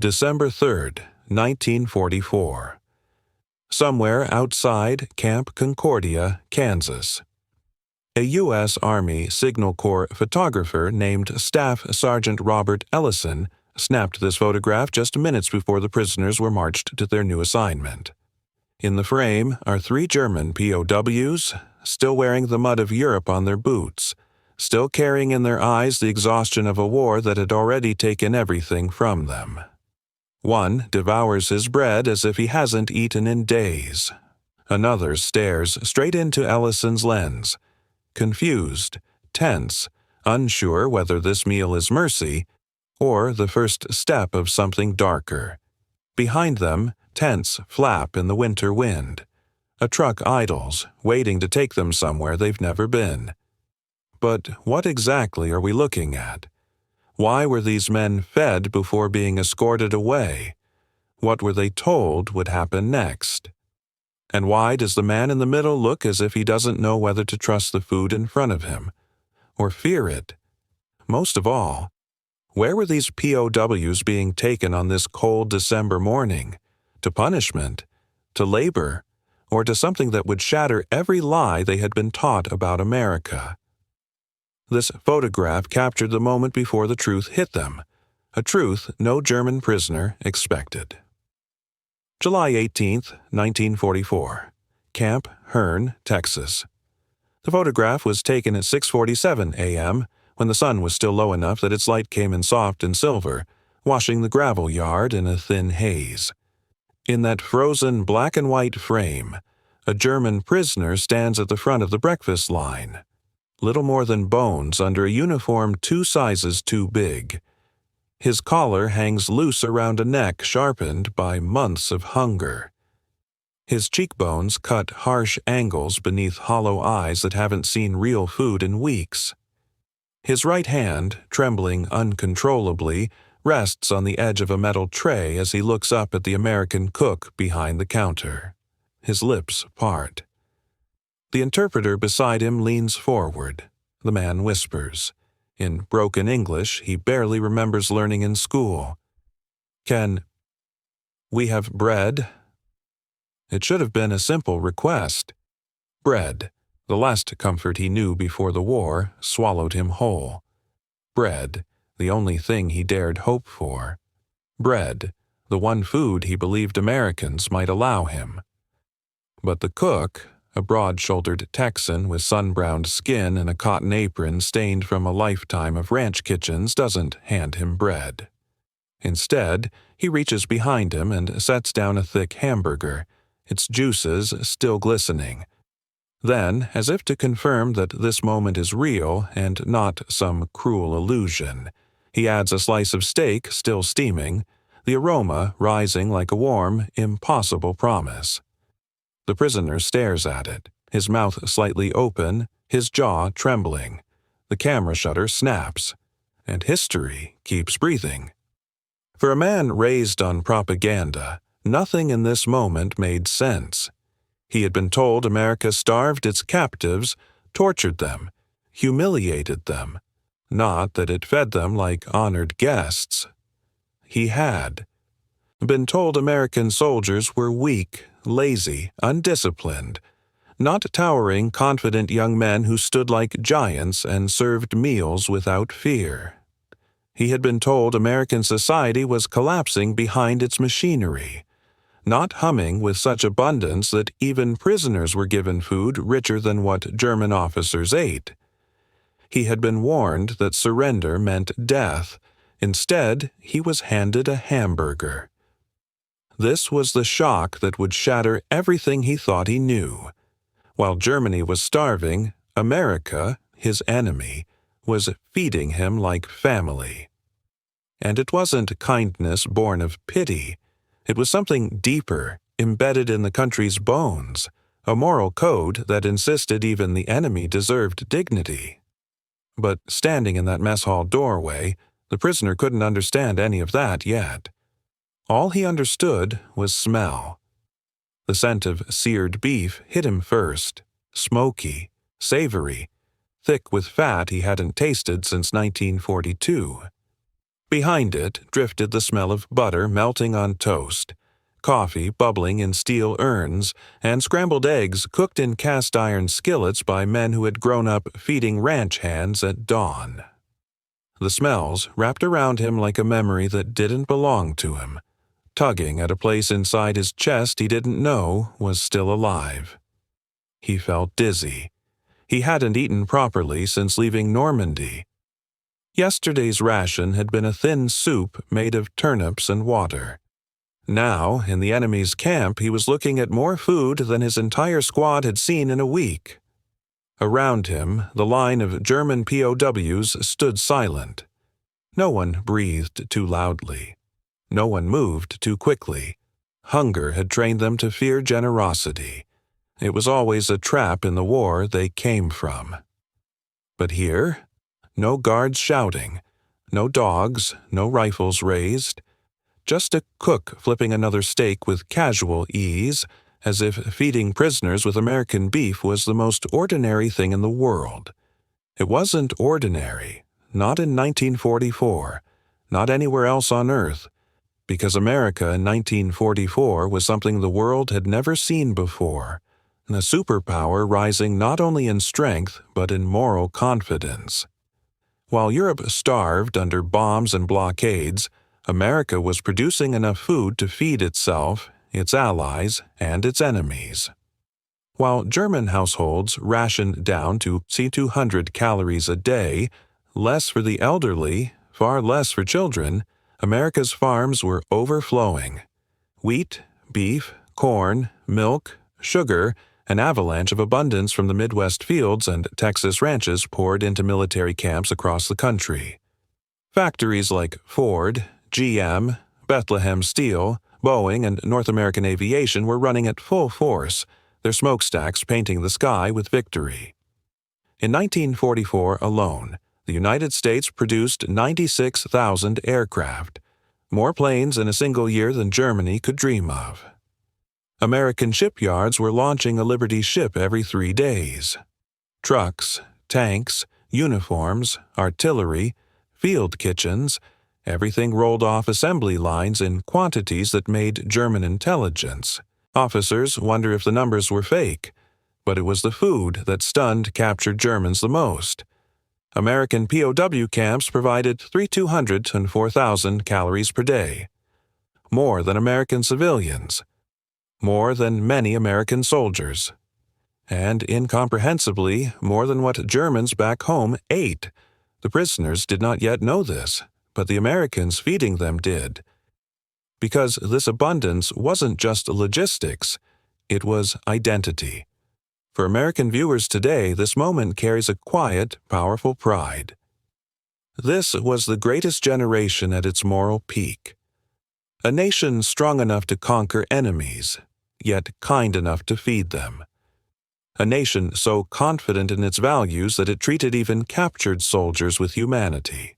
December 3rd, 1944. Somewhere outside Camp Concordia, Kansas. A U.S. Army Signal Corps photographer named Staff Sergeant Robert Ellison snapped this photograph just minutes before the prisoners were marched to their new assignment. In the frame are 3 German POWs, still wearing the mud of Europe on their boots, still carrying in their eyes the exhaustion of a war that had already taken everything from them. One devours his bread as if he hasn't eaten in days. Another stares straight into Ellison's lens, confused, tense, unsure whether this meal is mercy or the first step of something darker. Behind them, tents flap in the winter wind. A truck idles, waiting to take them somewhere they've never been. But what exactly are we looking at? Why were these men fed before being escorted away? What were they told would happen next? And why does the man in the middle look as if he doesn't know whether to trust the food in front of him, or fear it? Most of all, where were these POWs being taken on this cold December morning? To punishment, to labor, or to something that would shatter every lie they had been taught about America? This photograph captured the moment before the truth hit them, a truth no German prisoner expected. July 18, 1944. Camp Hearne, Texas. The photograph was taken at 6:47 a.m., when the sun was still low enough that its light came in soft and silver, washing the gravel yard in a thin haze. In that frozen black and white frame, a German prisoner stands at the front of the breakfast line, little more than bones under a uniform 2 sizes too big. His collar hangs loose around a neck sharpened by months of hunger. His cheekbones cut harsh angles beneath hollow eyes that haven't seen real food in weeks. His right hand, trembling uncontrollably, rests on the edge of a metal tray as he looks up at the American cook behind the counter. His lips part. The interpreter beside him leans forward. The man whispers. In broken English he barely remembers learning in school. "Can we have bread?" It should have been a simple request. Bread, the last comfort he knew before the war, swallowed him whole. Bread, the only thing he dared hope for. Bread, the one food he believed Americans might allow him. But the cook, a broad-shouldered Texan with sun-browned skin and a cotton apron stained from a lifetime of ranch kitchens, doesn't hand him bread. Instead, he reaches behind him and sets down a thick hamburger, its juices still glistening. Then, as if to confirm that this moment is real and not some cruel illusion, he adds a slice of steak still steaming, the aroma rising like a warm, impossible promise. The prisoner stares at it, his mouth slightly open, his jaw trembling. The camera shutter snaps, and history keeps breathing. For a man raised on propaganda, nothing in this moment made sense. He had been told America starved its captives, tortured them, humiliated them, not that it fed them like honored guests. He had been told American soldiers were weak, lazy, undisciplined, not towering, confident young men who stood like giants and served meals without fear. He had been told American society was collapsing behind its machinery, not humming with such abundance that even prisoners were given food richer than what German officers ate. He had been warned that surrender meant death. Instead, he was handed a hamburger. This was the shock that would shatter everything he thought he knew. While Germany was starving, America, his enemy, was feeding him like family. And it wasn't kindness born of pity. It was something deeper, embedded in the country's bones, a moral code that insisted even the enemy deserved dignity. But standing in that mess hall doorway, the prisoner couldn't understand any of that yet. All he understood was smell. The scent of seared beef hit him first, smoky, savory, thick with fat he hadn't tasted since 1942. Behind it drifted the smell of butter melting on toast, coffee bubbling in steel urns, and scrambled eggs cooked in cast-iron skillets by men who had grown up feeding ranch hands at dawn. The smells wrapped around him like a memory that didn't belong to him, tugging at a place inside his chest he didn't know was still alive. He felt dizzy. He hadn't eaten properly since leaving Normandy. Yesterday's ration had been a thin soup made of turnips and water. Now, in the enemy's camp, he was looking at more food than his entire squad had seen in a week. Around him, the line of German POWs stood silent. No one breathed too loudly. No one moved too quickly. Hunger had trained them to fear generosity. It was always a trap in the war they came from. But here, no guards shouting, no dogs, no rifles raised, just a cook flipping another steak with casual ease, as if feeding prisoners with American beef was the most ordinary thing in the world. It wasn't ordinary, not in 1944, not anywhere else on Earth, because America in 1944 was something the world had never seen before, a superpower rising not only in strength but in moral confidence. While Europe starved under bombs and blockades, America was producing enough food to feed itself, its allies, and its enemies. While German households rationed down to 200 calories a day, less for the elderly, far less for children, America's farms were overflowing. Wheat, beef, corn, milk, sugar, an avalanche of abundance from the Midwest fields and Texas ranches poured into military camps across the country. Factories like Ford, GM, Bethlehem Steel, Boeing, and North American Aviation were running at full force, their smokestacks painting the sky with victory. In 1944 alone, the United States produced 96,000 aircraft, more planes in a single year than Germany could dream of. American shipyards were launching a Liberty ship every 3 days. Trucks, tanks, uniforms, artillery, field kitchens, everything rolled off assembly lines in quantities that made German intelligence. Officers wonder if the numbers were fake, but it was the food that stunned captured Germans the most. American POW camps provided 3,200 and 4,000 calories per day. More than American civilians. More than many American soldiers. And incomprehensibly, more than what Germans back home ate. The prisoners did not yet know this, but the Americans feeding them did. Because this abundance wasn't just logistics, it was identity. For American viewers today, this moment carries a quiet, powerful pride. This was the greatest generation at its moral peak. A nation strong enough to conquer enemies, yet kind enough to feed them. A nation so confident in its values that it treated even captured soldiers with humanity.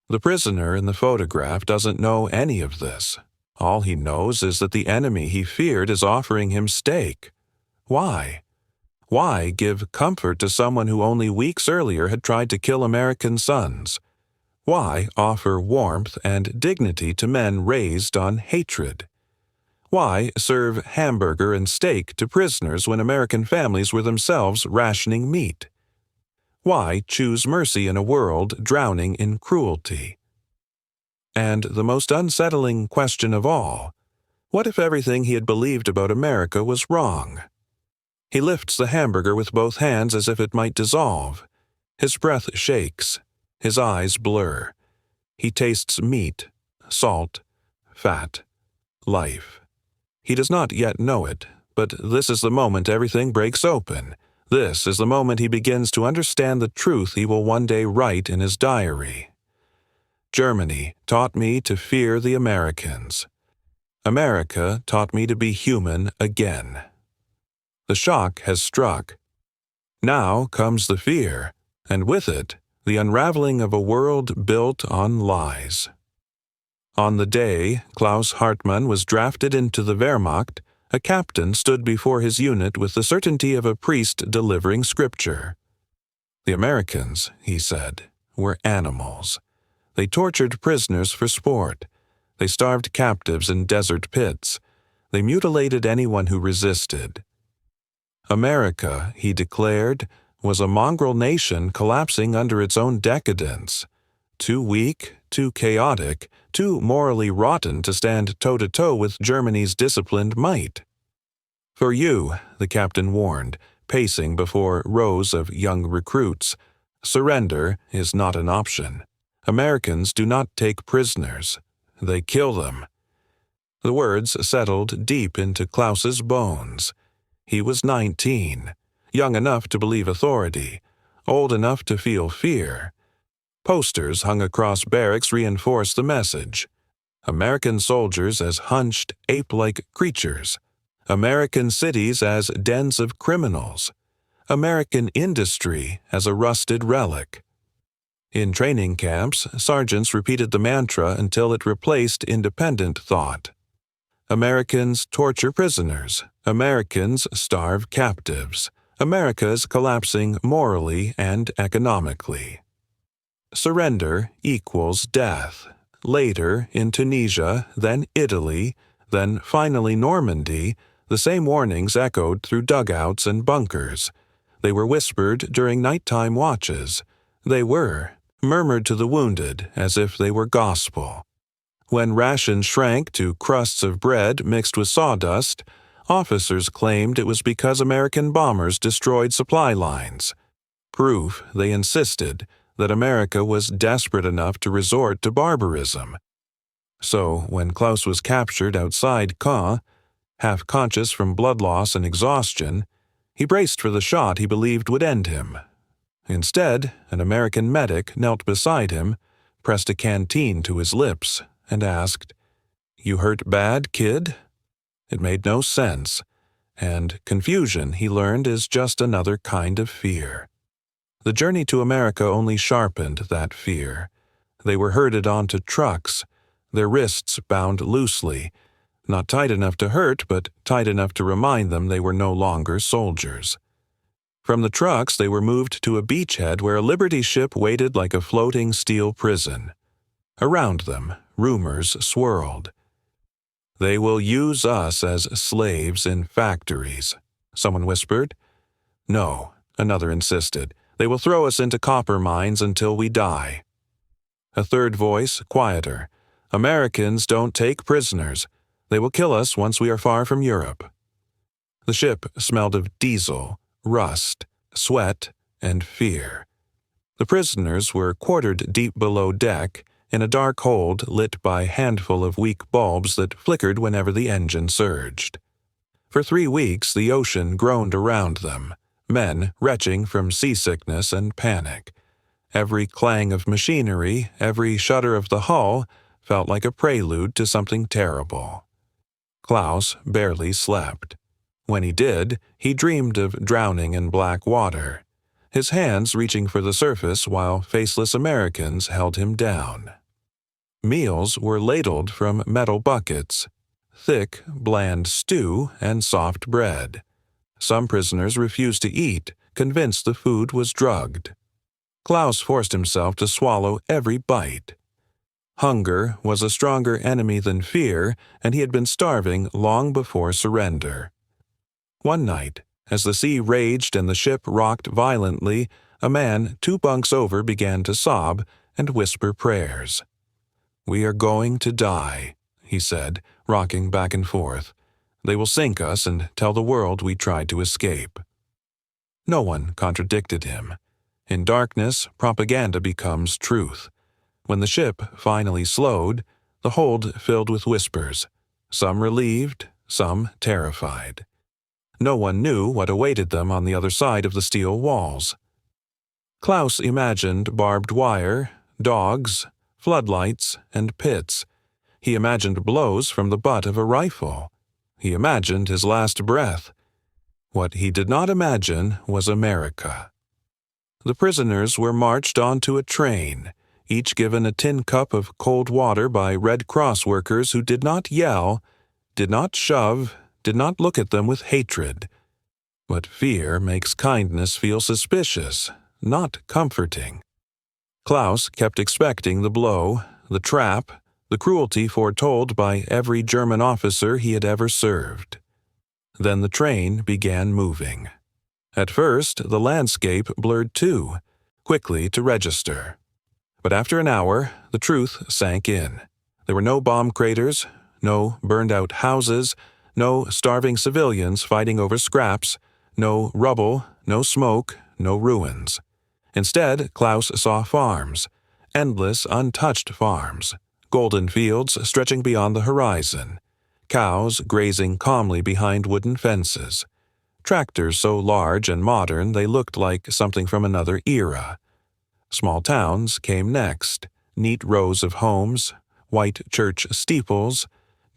The prisoner in the photograph doesn't know any of this. All he knows is that the enemy he feared is offering him steak. Why? Why give comfort to someone who only weeks earlier had tried to kill American sons? Why offer warmth and dignity to men raised on hatred? Why serve hamburger and steak to prisoners when American families were themselves rationing meat? Why choose mercy in a world drowning in cruelty? And the most unsettling question of all, what if everything he had believed about America was wrong? He lifts the hamburger with both hands as if it might dissolve. His breath shakes. His eyes blur. He tastes meat, salt, fat, life. He does not yet know it, but this is the moment everything breaks open. This is the moment he begins to understand the truth he will one day write in his diary. Germany taught me to fear the Americans. America taught me to be human again. The shock has struck. Now comes the fear, and with it, the unraveling of a world built on lies. On the day Klaus Hartmann was drafted into the Wehrmacht, a captain stood before his unit with the certainty of a priest delivering scripture. The Americans, he said, were animals. They tortured prisoners for sport. They starved captives in desert pits. They mutilated anyone who resisted. America, he declared, was a mongrel nation collapsing under its own decadence, too weak, too chaotic, too morally rotten to stand toe-to-toe with Germany's disciplined might. For you, the captain warned, pacing before rows of young recruits, surrender is not an option. Americans do not take prisoners. They kill them. The words settled deep into Klaus's bones. He was 19, young enough to believe authority, old enough to feel fear. Posters hung across barracks reinforced the message. American soldiers as hunched, ape-like creatures. American cities as dens of criminals. American industry as a rusted relic. In training camps, sergeants repeated the mantra until it replaced independent thought. Americans torture prisoners. Americans starve captives. America's collapsing morally and economically. Surrender equals death. Later, in Tunisia, then Italy, then finally Normandy, the same warnings echoed through dugouts and bunkers. They were whispered during nighttime watches. They were murmured to the wounded as if they were gospel. When rations shrank to crusts of bread mixed with sawdust, officers claimed it was because American bombers destroyed supply lines. Proof, they insisted, that America was desperate enough to resort to barbarism. So, when Klaus was captured outside Caen, half conscious from blood loss and exhaustion, he braced for the shot he believed would end him. Instead, an American medic knelt beside him, pressed a canteen to his lips, and asked, "You hurt bad, kid?" It made no sense, and confusion, he learned, is just another kind of fear. The journey to America only sharpened that fear. They were herded onto trucks, their wrists bound loosely, not tight enough to hurt, but tight enough to remind them they were no longer soldiers. From the trucks, they were moved to a beachhead where a Liberty ship waited like a floating steel prison. Around them, rumors swirled. "They will use us as slaves in factories," someone whispered. "No," another insisted. "They will throw us into copper mines until we die." A third voice, quieter. "Americans don't take prisoners. They will kill us once we are far from Europe." The ship smelled of diesel, rust, sweat, and fear. The prisoners were quartered deep below deck, in a dark hold lit by a handful of weak bulbs that flickered whenever the engine surged. For 3 weeks the ocean groaned around them, men retching from seasickness and panic. Every clang of machinery, every shudder of the hull, felt like a prelude to something terrible. Klaus barely slept. When he did, he dreamed of drowning in black water, his hands reaching for the surface while faceless Americans held him down. Meals were ladled from metal buckets, thick, bland stew and soft bread. Some prisoners refused to eat, convinced the food was drugged. Klaus forced himself to swallow every bite. Hunger was a stronger enemy than fear, and he had been starving long before surrender. One night, as the sea raged and the ship rocked violently, a man 2 bunks over began to sob and whisper prayers. "We are going to die," he said, rocking back and forth. "They will sink us and tell the world we tried to escape." No one contradicted him. In darkness, propaganda becomes truth. When the ship finally slowed, the hold filled with whispers, some relieved, some terrified. No one knew what awaited them on the other side of the steel walls. Klaus imagined barbed wire, dogs, floodlights, and pits. He imagined blows from the butt of a rifle. He imagined his last breath. What he did not imagine was America. The prisoners were marched onto a train, each given a tin cup of cold water by Red Cross workers who did not yell, did not shove, did not look at them with hatred. But fear makes kindness feel suspicious, not comforting. Klaus kept expecting the blow, the trap, the cruelty foretold by every German officer he had ever served. Then the train began moving. At first, the landscape blurred too, quickly to register. But after an hour, the truth sank in. There were no bomb craters, no burned-out houses, no starving civilians fighting over scraps, no rubble, no smoke, no ruins. Instead, Klaus saw farms, endless, untouched farms, golden fields stretching beyond the horizon, cows grazing calmly behind wooden fences, tractors so large and modern they looked like something from another era. Small towns came next, neat rows of homes, white church steeples,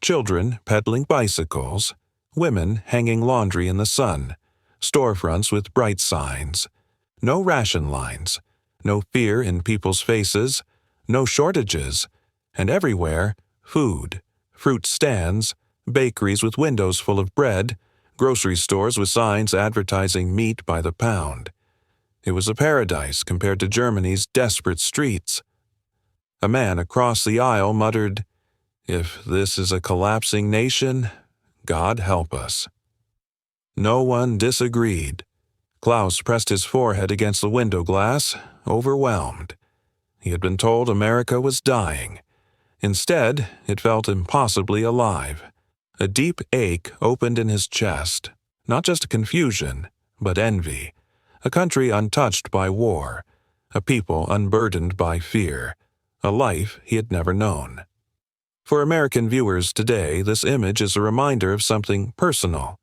children peddling bicycles, women hanging laundry in the sun, storefronts with bright signs. No ration lines, no fear in people's faces, no shortages, and everywhere food, fruit stands, bakeries with windows full of bread, grocery stores with signs advertising meat by the pound. It was a paradise compared to Germany's desperate streets. A man across the aisle muttered, "If this is a collapsing nation, God help us." No one disagreed. Klaus pressed his forehead against the window glass, overwhelmed. He had been told America was dying. Instead, it felt impossibly alive. A deep ache opened in his chest, not just confusion, but envy. A country untouched by war, a people unburdened by fear, a life he had never known. For American viewers today, this image is a reminder of something personal.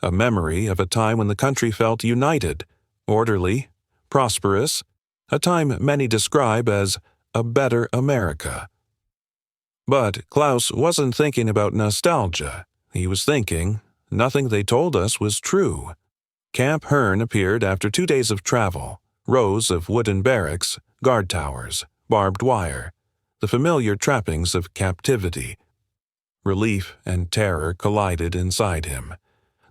A memory of a time when the country felt united, orderly, prosperous, a time many describe as a better America. But Klaus wasn't thinking about nostalgia. He was thinking, nothing they told us was true. Camp Hearn appeared after 2 days of travel, rows of wooden barracks, guard towers, barbed wire, the familiar trappings of captivity. Relief and terror collided inside him.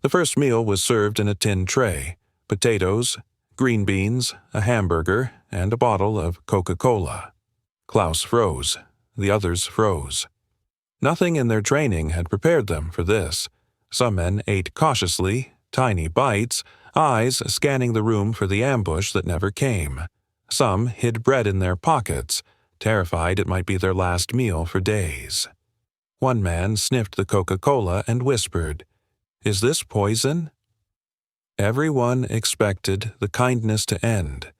The first meal was served in a tin tray, potatoes, green beans, a hamburger, and a bottle of Coca-Cola. Klaus froze. The others froze. Nothing in their training had prepared them for this. Some men ate cautiously, tiny bites, eyes scanning the room for the ambush that never came. Some hid bread in their pockets, terrified it might be their last meal for days. One man sniffed the Coca-Cola and whispered, "Is this poison?" Everyone expected the kindness to end.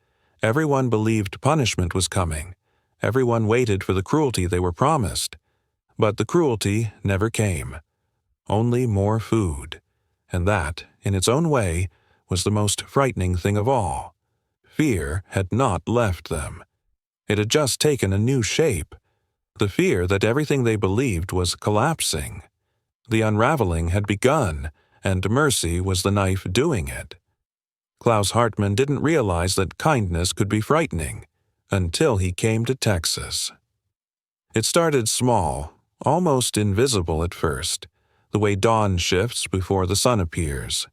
Everyone believed punishment was coming. Everyone waited for the cruelty they were promised. But the cruelty never came. Only more food. And that, in its own way, was the most frightening thing of all. Fear had not left them. It had just taken a new shape. The fear that everything they believed was collapsing. The unraveling had begun, and mercy was the knife doing it. Klaus Hartmann didn't realize that kindness could be frightening until he came to Texas. It started small, almost invisible at first, the way dawn shifts before the sun appears.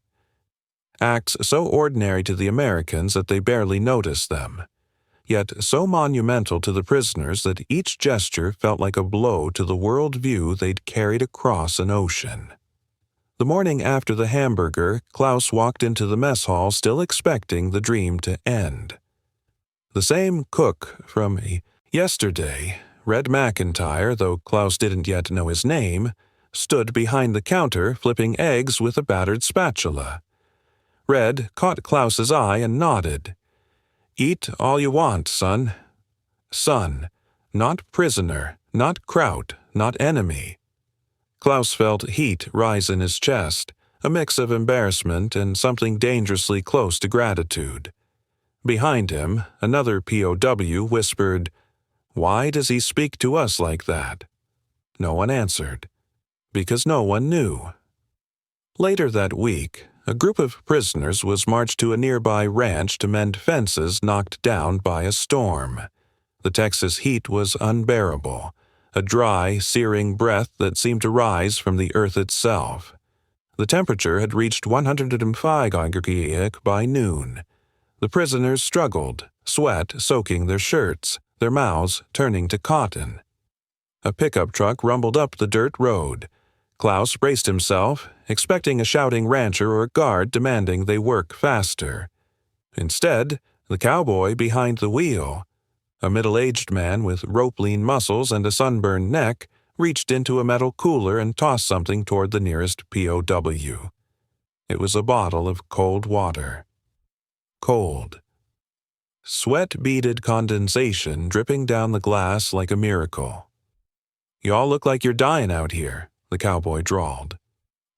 Acts so ordinary to the Americans that they barely noticed them, yet so monumental to the prisoners that each gesture felt like a blow to the world view they'd carried across an ocean. The morning after the hamburger, Klaus walked into the mess hall still expecting the dream to end. The same cook from yesterday, Red McIntyre, though Klaus didn't yet know his name, stood behind the counter flipping eggs with a battered spatula. Red caught Klaus's eye and nodded. "Eat all you want, son." Son, not prisoner, not kraut, not enemy. Klaus felt heat rise in his chest, a mix of embarrassment and something dangerously close to gratitude. Behind him, another POW whispered, "Why does he speak to us like that?" No one answered, because no one knew. Later that week, a group of prisoners was marched to a nearby ranch to mend fences knocked down by a storm. The Texas heat was unbearable, a dry, searing breath that seemed to rise from the earth itself. The temperature had reached 105 by noon. The prisoners struggled, sweat soaking their shirts, their mouths turning to cotton. A pickup truck rumbled up the dirt road. Klaus braced himself, expecting a shouting rancher or guard demanding they work faster. Instead, the cowboy behind the wheel, a middle-aged man with rope-lean muscles and a sunburned neck, reached into a metal cooler and tossed something toward the nearest POW. It was a bottle of cold water. Cold. Sweat-beaded condensation dripping down the glass like a miracle. "Y'all look like you're dying out here," the cowboy drawled.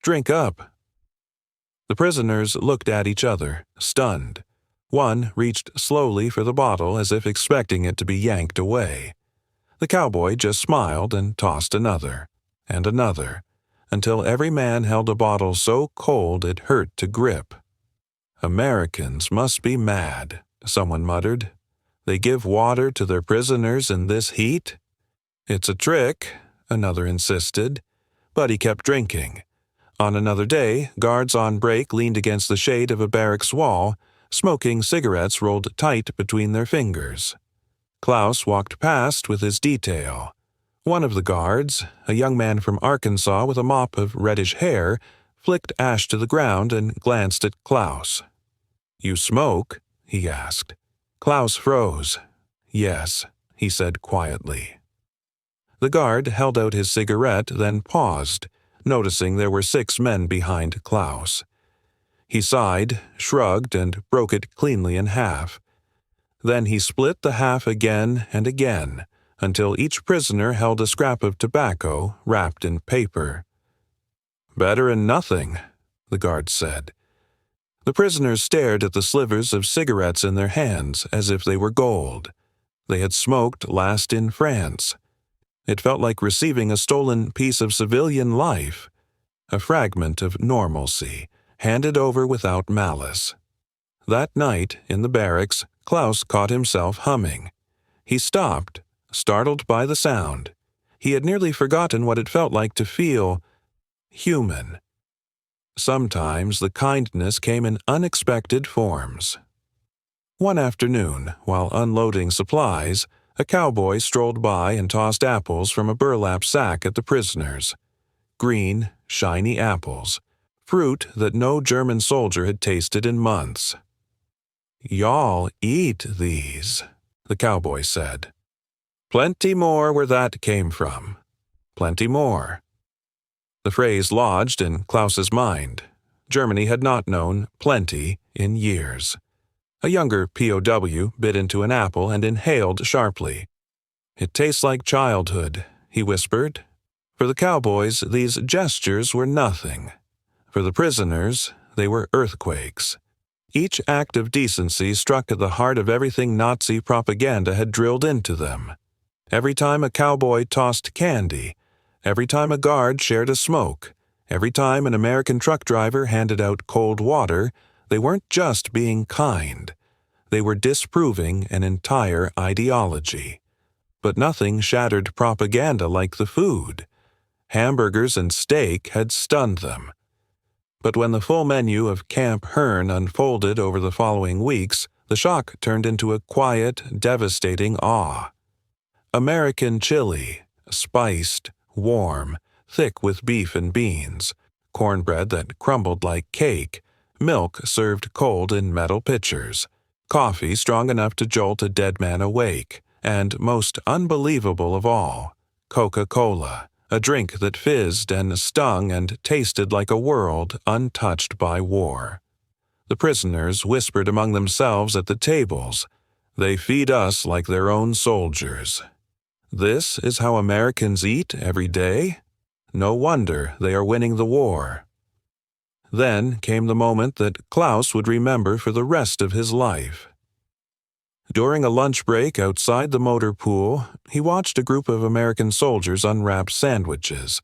"Drink up." The prisoners looked at each other, stunned. One reached slowly for the bottle as if expecting it to be yanked away. The cowboy just smiled and tossed another, and another, until every man held a bottle so cold it hurt to grip. "Americans must be mad," someone muttered. "They give water to their prisoners in this heat?" "It's a trick," another insisted, but he kept drinking. On another day, guards on break leaned against the shade of a barracks wall, smoking cigarettes rolled tight between their fingers. Klaus walked past with his detail. One of the guards, a young man from Arkansas with a mop of reddish hair, flicked ash to the ground and glanced at Klaus. "You smoke?" he asked. Klaus froze. "Yes," he said quietly. The guard held out his cigarette, then paused, noticing there were 6 men behind Klaus. He sighed, shrugged, and broke it cleanly in half. Then he split the half again and again, until each prisoner held a scrap of tobacco wrapped in paper. "Better'n nothing," the guard said. The prisoners stared at the slivers of cigarettes in their hands as if they were gold. They had smoked last in France. It felt like receiving a stolen piece of civilian life, a fragment of normalcy, handed over without malice. That night, in the barracks, Klaus caught himself humming. He stopped, startled by the sound. He had nearly forgotten what it felt like to feel human. Sometimes the kindness came in unexpected forms. One afternoon, while unloading supplies, a cowboy strolled by and tossed apples from a burlap sack at the prisoners. Green, shiny apples, fruit that no German soldier had tasted in months. "Y'all eat these," the cowboy said. "Plenty more where that came from. Plenty more." The phrase lodged in Klaus's mind. Germany had not known plenty in years. A younger POW bit into an apple and inhaled sharply. "It tastes like childhood," he whispered. For the cowboys, these gestures were nothing. For the prisoners, they were earthquakes. Each act of decency struck at the heart of everything Nazi propaganda had drilled into them. Every time a cowboy tossed candy, every time a guard shared a smoke, every time an American truck driver handed out cold water, they weren't just being kind. They were disproving an entire ideology. But nothing shattered propaganda like the food. Hamburgers and steak had stunned them. But when the full menu of Camp Hearn unfolded over the following weeks, the shock turned into a quiet, devastating awe. American chili, spiced, warm, thick with beef and beans, cornbread that crumbled like cake, milk served cold in metal pitchers, coffee strong enough to jolt a dead man awake, and most unbelievable of all, Coca-Cola, a drink that fizzed and stung and tasted like a world untouched by war. The prisoners whispered among themselves at the tables, "They feed us like their own soldiers. This is how Americans eat every day? No wonder they are winning the war." Then came the moment that Klaus would remember for the rest of his life. During a lunch break outside the motor pool, he watched a group of American soldiers unwrap sandwiches.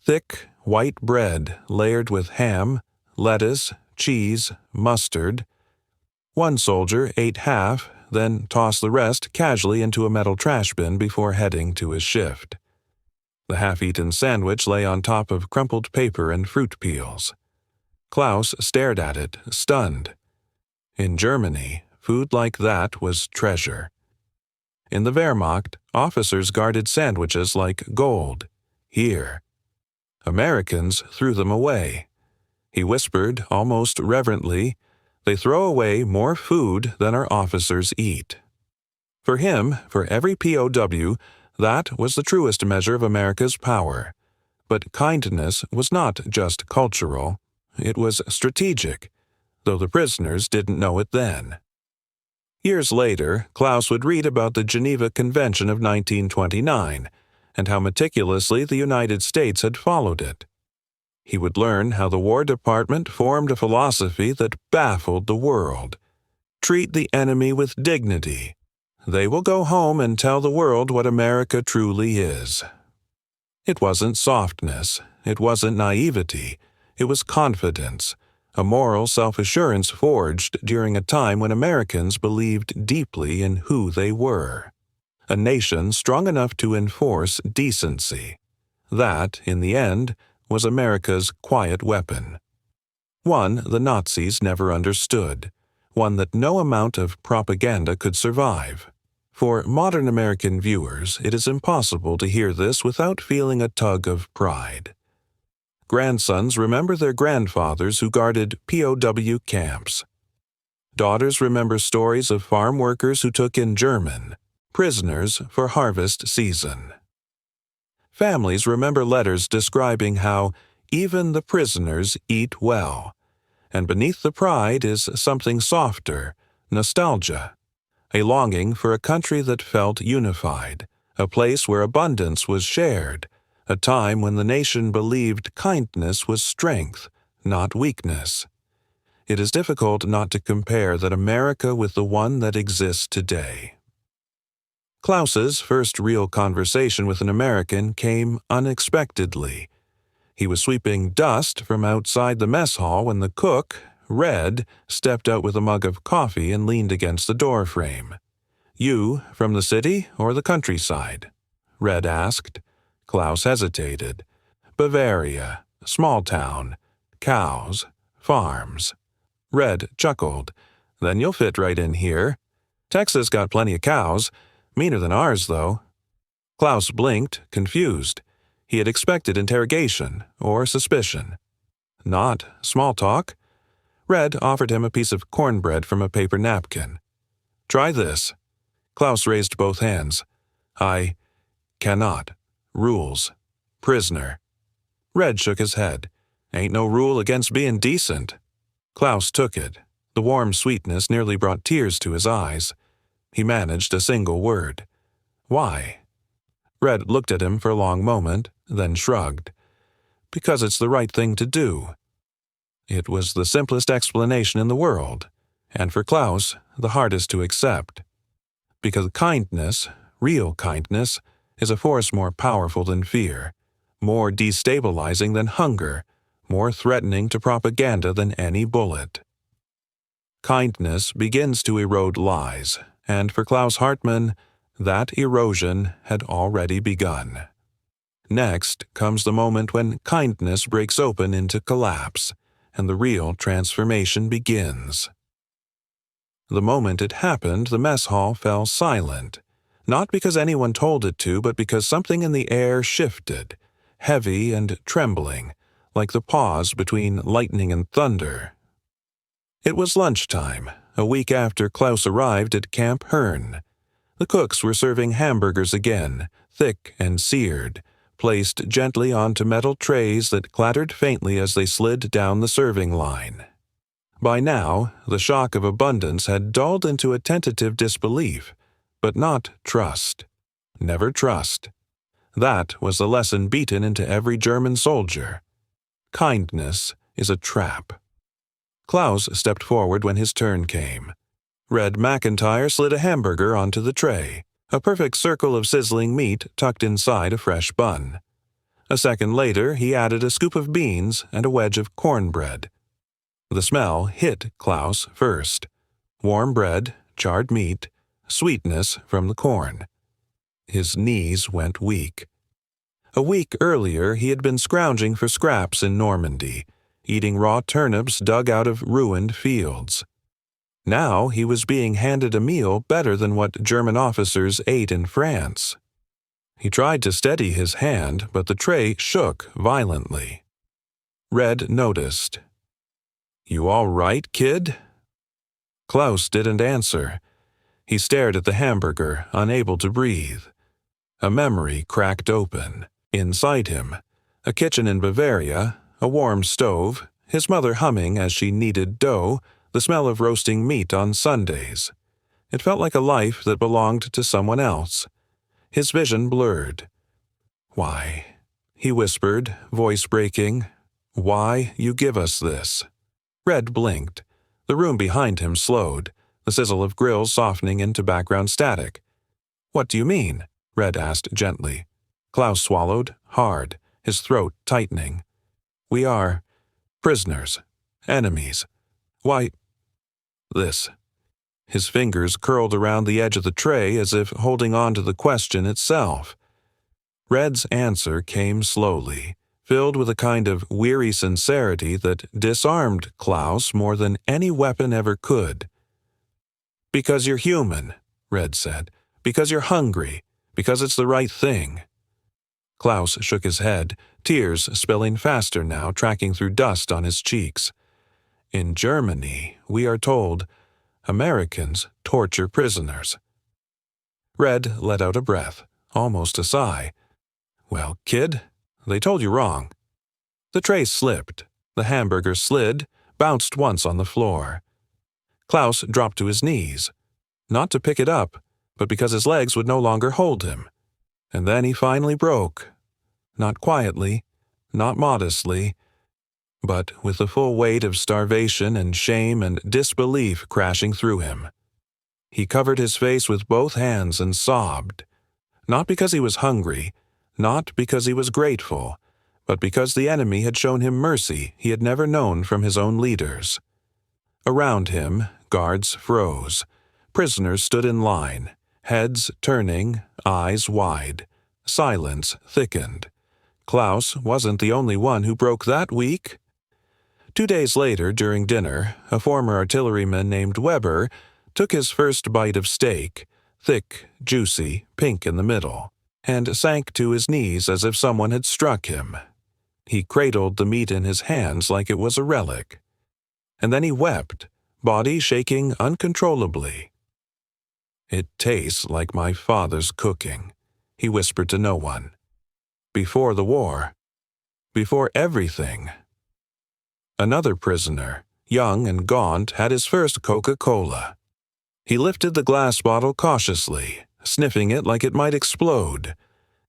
Thick, white bread layered with ham, lettuce, cheese, mustard. One soldier ate half, then tossed the rest casually into a metal trash bin before heading to his shift. The half-eaten sandwich lay on top of crumpled paper and fruit peels. Klaus stared at it, stunned. In Germany, food like that was treasure. In the Wehrmacht, officers guarded sandwiches like gold. Here. Americans threw them away. He whispered, almost reverently, "They throw away more food than our officers eat." For him, for every POW, that was the truest measure of America's power. But kindness was not just cultural. It was strategic, though the prisoners didn't know it then. Years later, Klaus would read about the Geneva Convention of 1929 and how meticulously the United States had followed it. He would learn how the War Department formed a philosophy that baffled the world. Treat the enemy with dignity. They will go home and tell the world what America truly is. It wasn't softness. It wasn't naivety. It was confidence, a moral self-assurance forged during a time when Americans believed deeply in who they were. A nation strong enough to enforce decency. That, in the end, was America's quiet weapon. One the Nazis never understood, one that no amount of propaganda could survive. For modern American viewers, it is impossible to hear this without feeling a tug of pride. Grandsons remember their grandfathers who guarded POW camps. Daughters remember stories of farm workers who took in German prisoners for harvest season. Families remember letters describing how even the prisoners eat well, and beneath the pride is something softer, nostalgia, a longing for a country that felt unified, a place where abundance was shared, a time when the nation believed kindness was strength, not weakness. It is difficult not to compare that America with the one that exists today. Klaus's first real conversation with an American came unexpectedly. He was sweeping dust from outside the mess hall when the cook, Red, stepped out with a mug of coffee and leaned against the doorframe. "You from the city or the countryside?" Red asked. Klaus hesitated. "Bavaria, small town, cows, farms." Red chuckled. "Then you'll fit right in here. Texas got plenty of cows. Meaner than ours, though." Klaus blinked, confused. He had expected interrogation or suspicion. Not small talk. Red offered him a piece of cornbread from a paper napkin. "Try this." Klaus raised both hands. "I cannot. Rules. Prisoner." Red shook his head. "Ain't no rule against being decent." Klaus took it. The warm sweetness nearly brought tears to his eyes. He managed a single word. "Why?" Red looked at him for a long moment, then shrugged. "Because it's the right thing to do." It was the simplest explanation in the world, and for Klaus, the hardest to accept. Because kindness, real kindness, is a force more powerful than fear, more destabilizing than hunger, more threatening to propaganda than any bullet. Kindness begins to erode lies, and for Klaus Hartmann, that erosion had already begun. Next comes the moment when kindness breaks open into collapse, and the real transformation begins. The moment it happened, the mess hall fell silent, not because anyone told it to, but because something in the air shifted, heavy and trembling, like the pause between lightning and thunder. It was lunchtime, a week after Klaus arrived at Camp Hearn. The cooks were serving hamburgers again, thick and seared, placed gently onto metal trays that clattered faintly as they slid down the serving line. By now, the shock of abundance had dulled into a tentative disbelief, but not trust. Never trust. That was the lesson beaten into every German soldier. Kindness is a trap. Klaus stepped forward when his turn came. Red McIntyre slid a hamburger onto the tray, a perfect circle of sizzling meat tucked inside a fresh bun. A second later, he added a scoop of beans and a wedge of cornbread. The smell hit Klaus first. Warm bread, charred meat, sweetness from the corn. His knees went weak. A week earlier, he had been scrounging for scraps in Normandy, eating raw turnips dug out of ruined fields. Now he was being handed a meal better than what German officers ate in France. He tried to steady his hand, but the tray shook violently. Red noticed. "You all right, kid?" Klaus didn't answer. He stared at the hamburger, unable to breathe. A memory cracked open. Inside him, a kitchen in Bavaria, a warm stove, his mother humming as she kneaded dough, the smell of roasting meat on Sundays. It felt like a life that belonged to someone else. His vision blurred. "Why?" he whispered, voice breaking. "Why you give us this?" Red blinked. The room behind him slowed, the sizzle of grills softening into background static. "What do you mean?" Red asked gently. Klaus swallowed, hard, his throat tightening. "We are prisoners, enemies. Why, this." His fingers curled around the edge of the tray as if holding on to the question itself. Red's answer came slowly, filled with a kind of weary sincerity that disarmed Klaus more than any weapon ever could. "Because you're human," Red said. "Because you're hungry. Because it's the right thing." Klaus shook his head, tears spilling faster now, tracking through dust on his cheeks. "In Germany, we are told, Americans torture prisoners." Red let out a breath, almost a sigh. "Well, kid, they told you wrong." The tray slipped. The hamburger slid, bounced once on the floor. Klaus dropped to his knees, not to pick it up, but because his legs would no longer hold him. And then he finally broke. Not quietly, not modestly, but with the full weight of starvation and shame and disbelief crashing through him. He covered his face with both hands and sobbed, not because he was hungry, not because he was grateful, but because the enemy had shown him mercy he had never known from his own leaders. Around him, guards froze. Prisoners stood in line, heads turning, eyes wide. Silence thickened. Klaus wasn't the only one who broke that week. 2 days later, during dinner, a former artilleryman named Weber took his first bite of steak, thick, juicy, pink in the middle, and sank to his knees as if someone had struck him. He cradled the meat in his hands like it was a relic. And then he wept, body shaking uncontrollably. "It tastes like my father's cooking," he whispered to no one. "Before the war. Before everything." Another prisoner, young and gaunt, had his first Coca-Cola. He lifted the glass bottle cautiously, sniffing it like it might explode.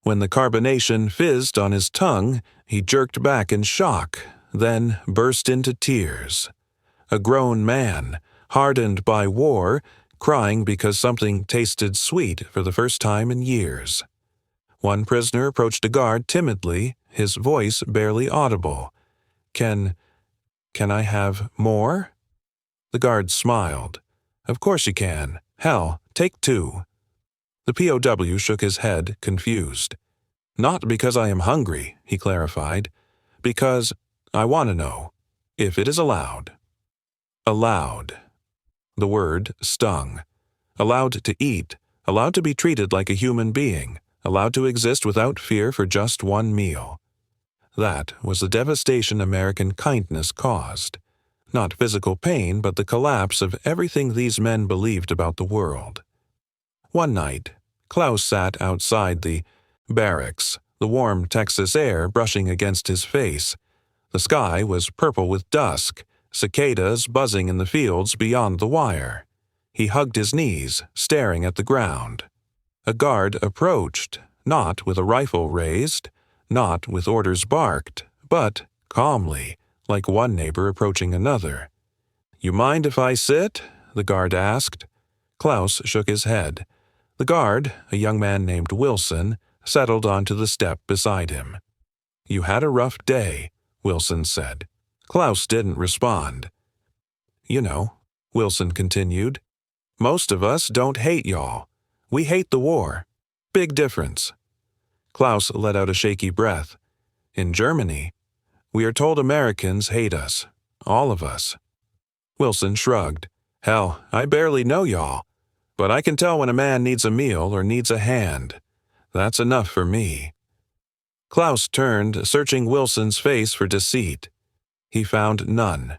When the carbonation fizzed on his tongue, he jerked back in shock, then burst into tears. A grown man, hardened by war, crying because something tasted sweet for the first time in years. One prisoner approached a guard timidly, his voice barely audible. Can I have more?" The guard smiled. "Of course you can. Hell, take 2. The POW shook his head, confused. "Not because I am hungry," he clarified. "Because I want to know, if it is allowed." Allowed. The word stung. Allowed to eat, allowed to be treated like a human being, allowed to exist without fear for just one meal. That was the devastation American kindness caused. Not physical pain, but the collapse of everything these men believed about the world. One night, Klaus sat outside the barracks, the warm Texas air brushing against his face. The sky was purple with dusk, cicadas buzzing in the fields beyond the wire. He hugged his knees, staring at the ground. A guard approached, not with a rifle raised, not with orders barked, but calmly, like one neighbor approaching another. "You mind if I sit?" the guard asked. Klaus shook his head. The guard, a young man named Wilson, settled onto the step beside him. "You had a rough day," Wilson said. Klaus didn't respond. "You know," Wilson continued, "most of us don't hate y'all. We hate the war. Big difference." Klaus let out a shaky breath. "In Germany, we are told Americans hate us. All of us." Wilson shrugged. Hell, I barely know y'all, but I can tell when a man needs a meal or needs a hand. That's enough for me." Klaus turned, searching Wilson's face for deceit. He found none.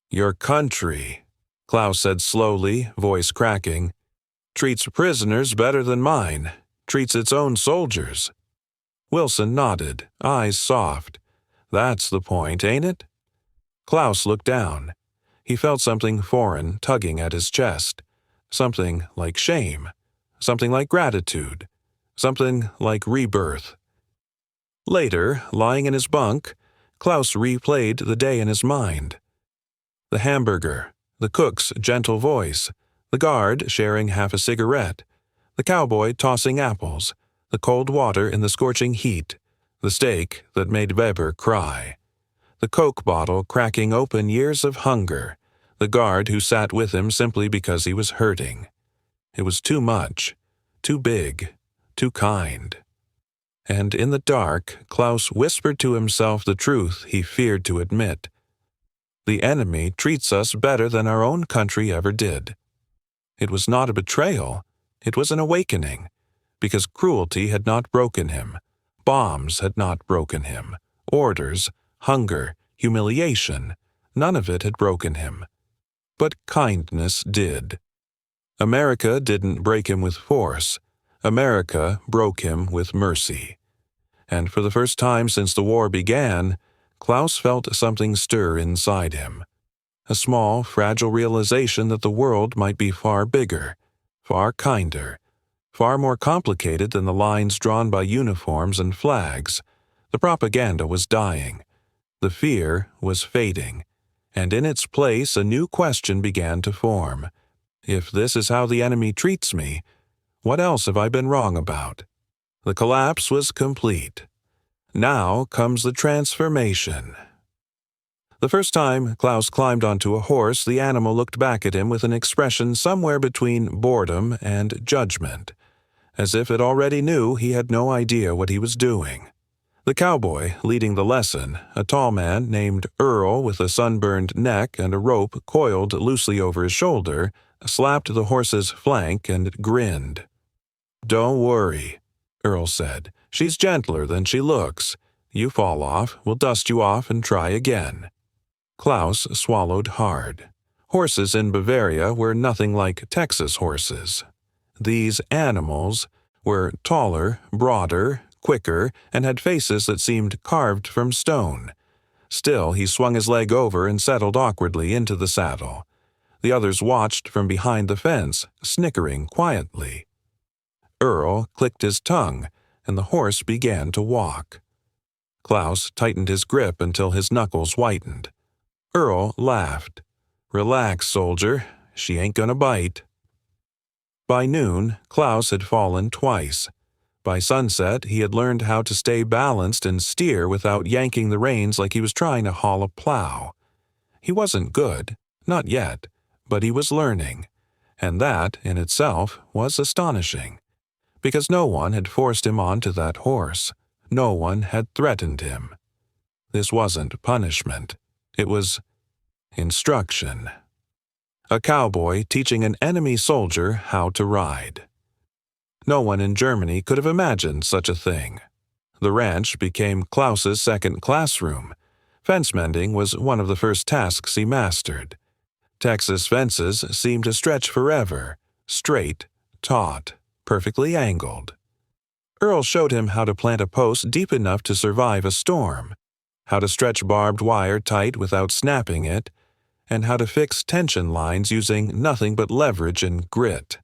"Your country," Klaus said slowly, voice cracking, "treats prisoners better than mine, treats its own soldiers." Wilson nodded, eyes soft. "That's the point, ain't it?" Klaus looked down. He felt something foreign tugging at his chest. Something like shame. Something like gratitude. Something like rebirth. Later, lying in his bunk, Klaus replayed the day in his mind. The hamburger, the cook's gentle voice, the guard sharing half a cigarette, the cowboy tossing apples, the cold water in the scorching heat, the steak that made Weber cry, the Coke bottle cracking open years of hunger, the guard who sat with him simply because he was hurting. It was too much, too big, too kind. And in the dark, Klaus whispered to himself the truth he feared to admit. The enemy treats us better than our own country ever did. It was not a betrayal, it was an awakening, because cruelty had not broken him, bombs had not broken him, orders, hunger, humiliation, none of it had broken him. But kindness did. America didn't break him with force. America broke him with mercy. And for the first time since the war began, Klaus felt something stir inside him. A small, fragile realization that the world might be far bigger, far kinder, far more complicated than the lines drawn by uniforms and flags. The propaganda was dying. The fear was fading. And in its place a new question began to form. If this is how the enemy treats me, what else have I been wrong about? The collapse was complete. Now comes the transformation. The first time Klaus climbed onto a horse, the animal looked back at him with an expression somewhere between boredom and judgment, as if it already knew he had no idea what he was doing. The cowboy, leading the lesson, a tall man named Earl with a sunburned neck and a rope coiled loosely over his shoulder, slapped the horse's flank and grinned. "Don't worry," Earl said. "She's gentler than she looks. You fall off, we'll dust you off and try again." Klaus swallowed hard. Horses in Bavaria were nothing like Texas horses. These animals were taller, broader, quicker, and had faces that seemed carved from stone. Still, he swung his leg over and settled awkwardly into the saddle. The others watched from behind the fence, snickering quietly. Earl clicked his tongue, and the horse began to walk. Klaus tightened his grip until his knuckles whitened. Earl laughed. "Relax, soldier. She ain't gonna bite." By noon, Klaus had fallen twice. By sunset, he had learned how to stay balanced and steer without yanking the reins like he was trying to haul a plow. He wasn't good, not yet, but he was learning, and that, in itself, was astonishing, because no one had forced him onto that horse. No one had threatened him. This wasn't punishment. It was instruction. A cowboy teaching an enemy soldier how to ride. No one in Germany could have imagined such a thing. The ranch became Klaus's second classroom. Fence mending was one of the first tasks he mastered. Texas fences seemed to stretch forever, straight, taut, perfectly angled. Earl showed him how to plant a post deep enough to survive a storm, how to stretch barbed wire tight without snapping it, and how to fix tension lines using nothing but leverage and grit.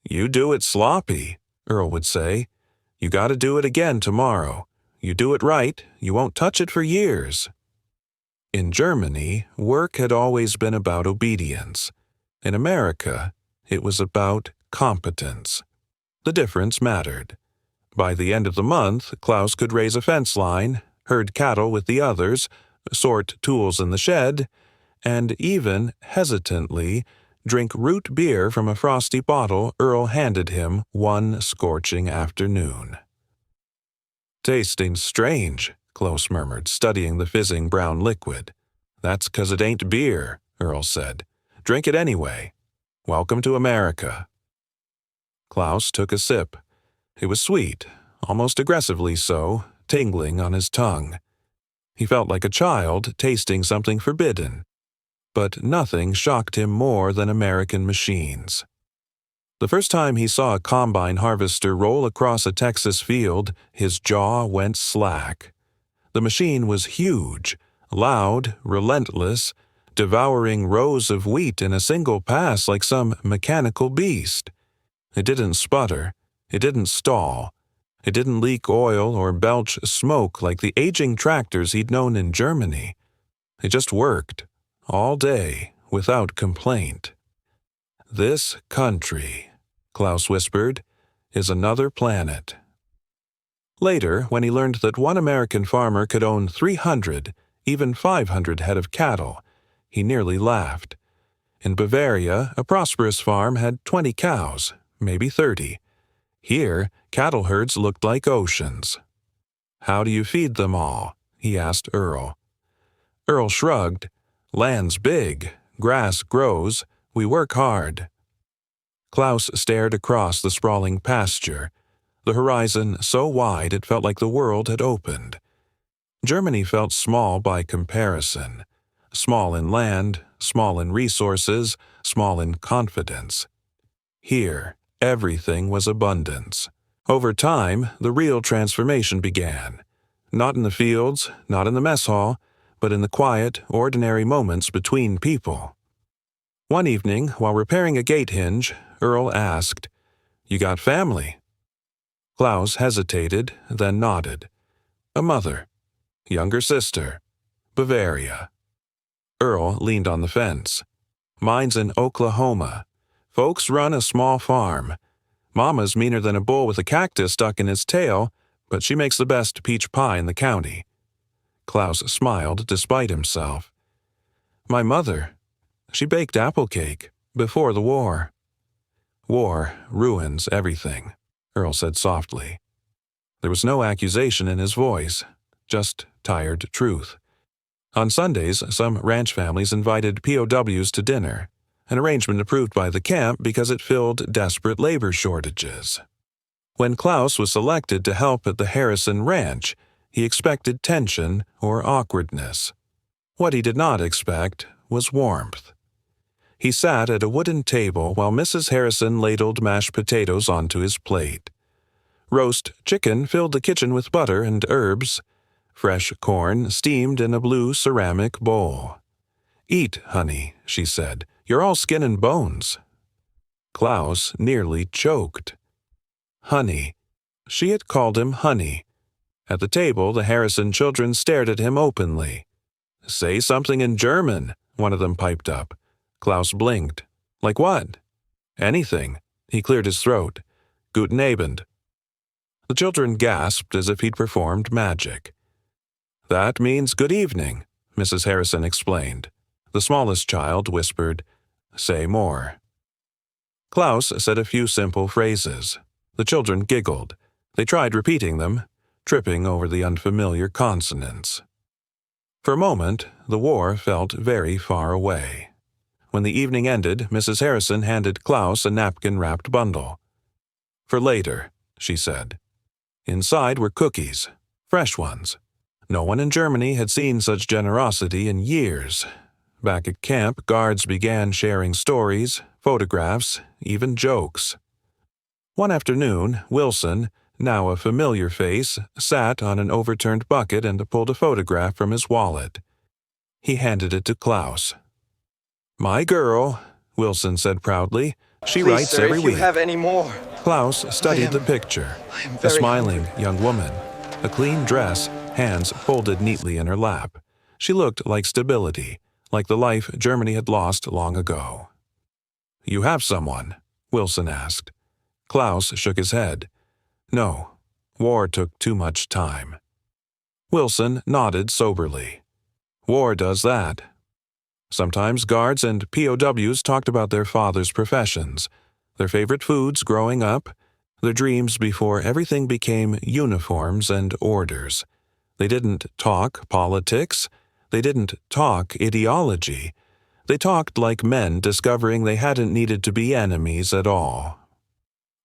"You do it sloppy," Earl would say. "You gotta do it again tomorrow. You do it right, you won't touch it for years." In Germany, work had always been about obedience. In America, it was about competence. The difference mattered. By the end of the month, Klaus could raise a fence line, herd cattle with the others, sort tools in the shed, and even, hesitantly, drink root beer from a frosty bottle Earl handed him one scorching afternoon. "Tasting strange," Klaus murmured, studying the fizzing brown liquid. "That's 'cause it ain't beer," Earl said. Drink it anyway. Welcome to America." Klaus took a sip. It was sweet, almost aggressively so, tingling on his tongue. He felt like a child tasting something forbidden. But nothing shocked him more than American machines. The first time he saw a combine harvester roll across a Texas field, his jaw went slack. The machine was huge, loud, relentless, devouring rows of wheat in a single pass like some mechanical beast. It didn't sputter. It didn't stall. It didn't leak oil or belch smoke like the aging tractors he'd known in Germany. It just worked, all day, without complaint. "This country," Klaus whispered, "is another planet." Later, when he learned that one American farmer could own 300, even 500 head of cattle, he nearly laughed. In Bavaria, a prosperous farm had 20 cows, maybe 30. Here, cattle herds looked like oceans. "How do you feed them all?" he asked Earl. Earl shrugged. "Land's big, grass grows, we work hard." Klaus stared across the sprawling pasture, the horizon so wide it felt like the world had opened. Germany felt small by comparison. Small in land, small in resources, small in confidence. Here, everything was abundance. Over time, the real transformation began. Not in the fields, not in the mess hall, but in the quiet, ordinary moments between people. One evening, while repairing a gate hinge, Earl asked, "You got family?" Klaus hesitated, then nodded. "A mother. Younger sister. Bavaria." Earl leaned on the fence. "Mine's in Oklahoma. Folks run a small farm. Mama's meaner than a bull with a cactus stuck in its tail, but she makes the best peach pie in the county." Klaus smiled despite himself. "My mother, she baked apple cake before the war." "War ruins everything," Earl said softly. There was no accusation in his voice, just tired truth. On Sundays, some ranch families invited POWs to dinner, an arrangement approved by the camp because it filled desperate labor shortages. When Klaus was selected to help at the Harrison Ranch, he expected tension or awkwardness. What he did not expect was warmth. He sat at a wooden table while Mrs. Harrison ladled mashed potatoes onto his plate. Roast chicken filled the kitchen with butter and herbs. Fresh corn steamed in a blue ceramic bowl. "Eat, honey," she said. "You're all skin and bones." Klaus nearly choked. Honey. She had called him honey. At the table, the Harrison children stared at him openly. "Say something in German," one of them piped up. Klaus blinked. "Like what?" "Anything." He cleared his throat. "Guten Abend." The children gasped as if he'd performed magic. "That means good evening," Mrs. Harrison explained. The smallest child whispered, "Say more." Klaus said a few simple phrases. The children giggled. They tried repeating them, tripping over the unfamiliar consonants. For a moment, the war felt very far away. When the evening ended, Mrs. Harrison handed Klaus a napkin-wrapped bundle. "For later," she said. Inside were cookies, fresh ones. No one in Germany had seen such generosity in years. Back at camp, guards began sharing stories, photographs, even jokes. One afternoon, Wilson, now a familiar face, sat on an overturned bucket and pulled a photograph from his wallet. He handed it to Klaus. "My girl," Wilson said proudly. "She Please, writes sir, every if week." you have any more. Klaus studied the picture. A smiling young woman, a clean dress, hands folded neatly in her lap. She looked like stability, like the life Germany had lost long ago. "You have someone?" Wilson asked. Klaus shook his head. "No, war took too much time." Wilson nodded soberly. "War does that." Sometimes guards and POWs talked about their fathers' professions, their favorite foods growing up, their dreams before everything became uniforms and orders. They didn't talk politics. They didn't talk ideology. They talked like men discovering they hadn't needed to be enemies at all.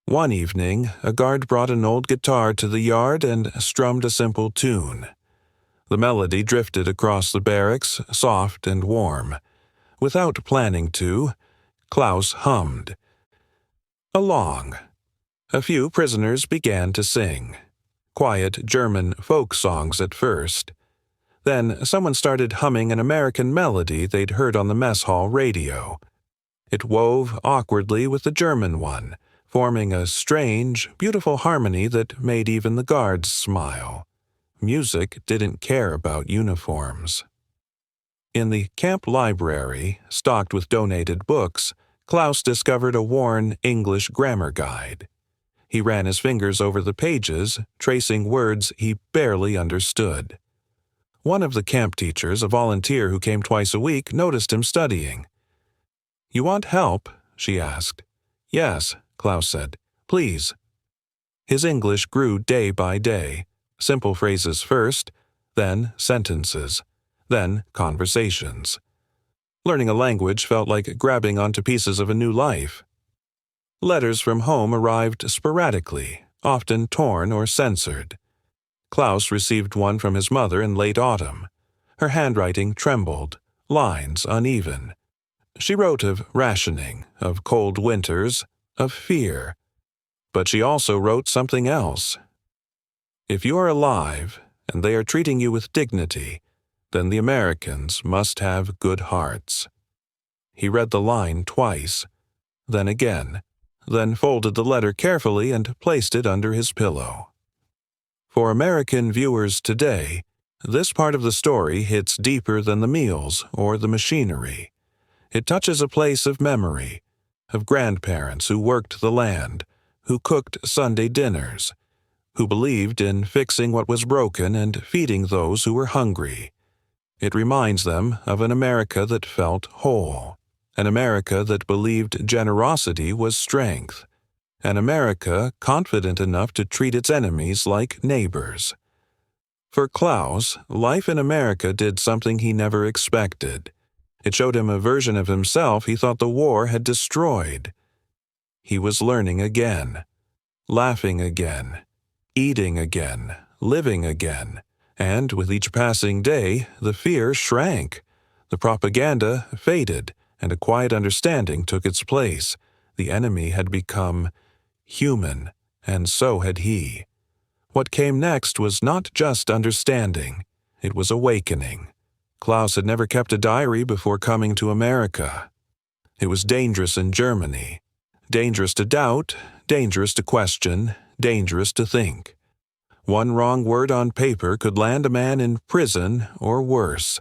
One evening, a guard brought an old guitar to the yard and strummed a simple tune. The melody drifted across the barracks, soft and warm. Without planning to, Klaus hummed along. A few prisoners began to sing. Quiet German folk songs at first. Then someone started humming an American melody they'd heard on the mess hall radio. It wove awkwardly with the German one, forming a strange, beautiful harmony that made even the guards smile. Music didn't care about uniforms. In the camp library, stocked with donated books, Klaus discovered a worn English grammar guide. He ran his fingers over the pages, tracing words he barely understood. One of the camp teachers, a volunteer who came twice a week, noticed him studying. "You want help?" she asked. "Yes," Klaus said. "Please." His English grew day by day. Simple phrases first, then sentences, then conversations. Learning a language felt like grabbing onto pieces of a new life. Letters from home arrived sporadically, often torn or censored. Klaus received one from his mother in late autumn. Her handwriting trembled, lines uneven. She wrote of rationing, of cold winters, of fear. But she also wrote something else. "If you are alive, and they are treating you with dignity, then the Americans must have good hearts." He read the line twice, then again, then folded the letter carefully and placed it under his pillow. For American viewers today, this part of the story hits deeper than the meals or the machinery. It touches a place of memory, of grandparents who worked the land, who cooked Sunday dinners, who believed in fixing what was broken and feeding those who were hungry. It reminds them of an America that felt whole, an America that believed generosity was strength, an America confident enough to treat its enemies like neighbors. For Klaus, life in America did something he never expected. It showed him a version of himself he thought the war had destroyed. He was learning again, laughing again, eating again, living again, and with each passing day, the fear shrank. The propaganda faded, and a quiet understanding took its place. The enemy had become human, and so had he. What came next was not just understanding, it was awakening. Klaus had never kept a diary before coming to America. It was dangerous in Germany. Dangerous to doubt, dangerous to question, dangerous to think. One wrong word on paper could land a man in prison or worse.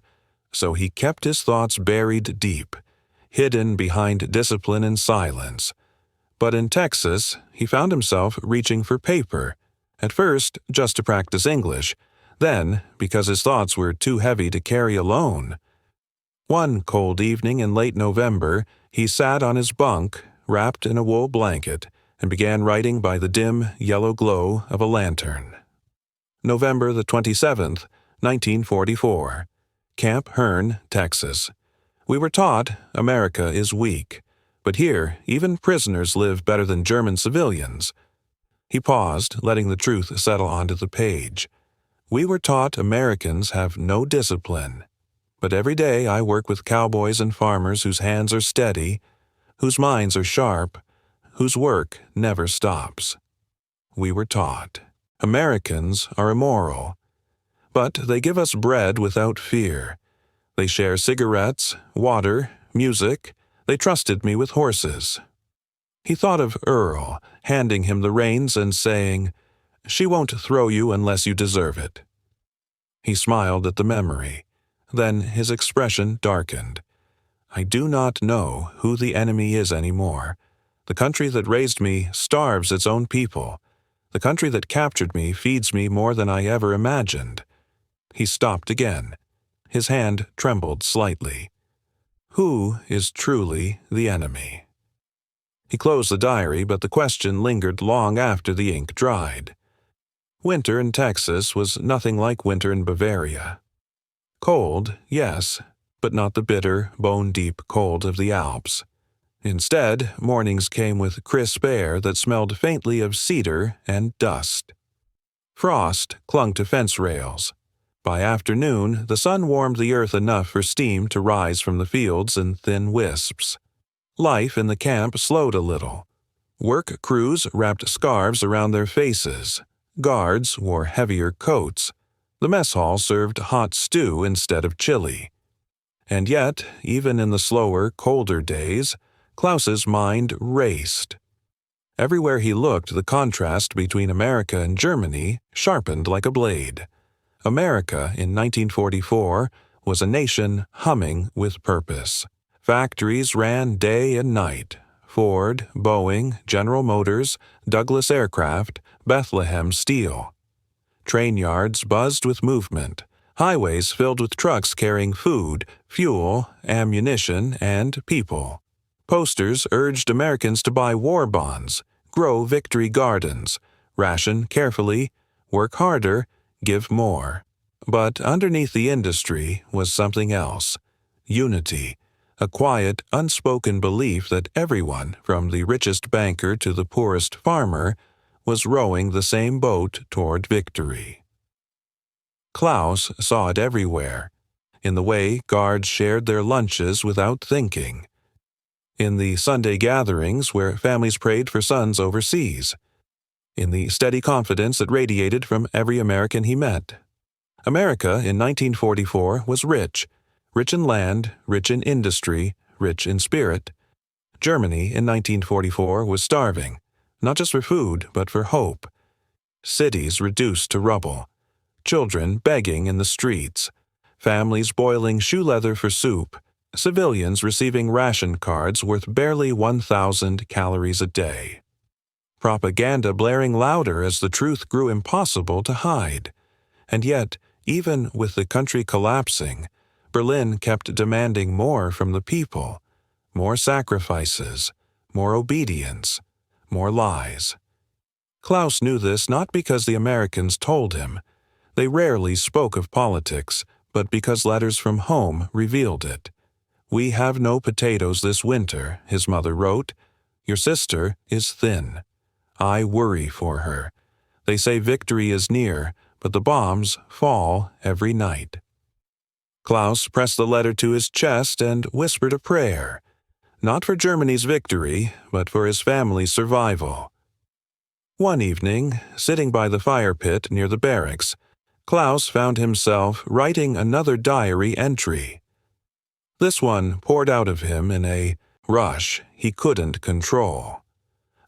So he kept his thoughts buried deep, hidden behind discipline and silence. But in Texas, he found himself reaching for paper, at first just to practice English, then because his thoughts were too heavy to carry alone. One cold evening in late November, he sat on his bunk, wrapped in a wool blanket, and began writing by the dim yellow glow of a lantern. November the 27th, 1944. Camp Hearn, Texas. We were taught America is weak, but here even prisoners live better than German civilians. He paused, letting the truth settle onto the page. We were taught Americans have no discipline, but every day I work with cowboys and farmers whose hands are steady, whose minds are sharp, whose work never stops. We were taught Americans are immoral, but they give us bread without fear. They share cigarettes, water, music. They trusted me with horses. He thought of Earl, handing him the reins and saying, "She won't throw you unless you deserve it." He smiled at the memory. Then his expression darkened. I do not know who the enemy is anymore. The country that raised me starves its own people. The country that captured me feeds me more than I ever imagined. He stopped again. His hand trembled slightly. Who is truly the enemy? He closed the diary, but the question lingered long after the ink dried. Winter in Texas was nothing like winter in Bavaria. Cold, yes, but not the bitter, bone-deep cold of the Alps. Instead, mornings came with crisp air that smelled faintly of cedar and dust. Frost clung to fence rails. By afternoon, the sun warmed the earth enough for steam to rise from the fields in thin wisps. Life in the camp slowed a little. Work crews wrapped scarves around their faces. Guards wore heavier coats. The mess hall served hot stew instead of chili. And yet, even in the slower, colder days, Klaus's mind raced. Everywhere he looked, the contrast between America and Germany sharpened like a blade. America, in 1944, was a nation humming with purpose. Factories ran day and night. Ford, Boeing, General Motors, Douglas Aircraft, Bethlehem Steel. Train yards buzzed with movement. Highways filled with trucks carrying food, fuel, ammunition, and people. Posters urged Americans to buy war bonds, grow victory gardens, ration carefully, work harder, give more. But underneath the industry was something else. Unity. A quiet, unspoken belief that everyone, from the richest banker to the poorest farmer, was rowing the same boat toward victory. Klaus saw it everywhere. In the way guards shared their lunches without thinking. In the Sunday gatherings where families prayed for sons overseas. In the steady confidence that radiated from every American he met. America in 1944 was rich in land, rich in industry, rich in spirit. Germany in 1944 was starving, not just for food, but for hope. Cities reduced to rubble. Children begging in the streets. Families boiling shoe leather for soup. Civilians receiving ration cards worth barely 1,000 calories a day. Propaganda blaring louder as the truth grew impossible to hide. And yet, even with the country collapsing, Berlin kept demanding more from the people. More sacrifices, more obedience, more lies. Klaus knew this not because the Americans told him. They rarely spoke of politics, but because letters from home revealed it. "We have no potatoes this winter," his mother wrote. "Your sister is thin. I worry for her. They say victory is near, but the bombs fall every night." Klaus pressed the letter to his chest and whispered a prayer, not for Germany's victory, but for his family's survival. One evening, sitting by the fire pit near the barracks, Klaus found himself writing another diary entry. This one poured out of him in a rush he couldn't control.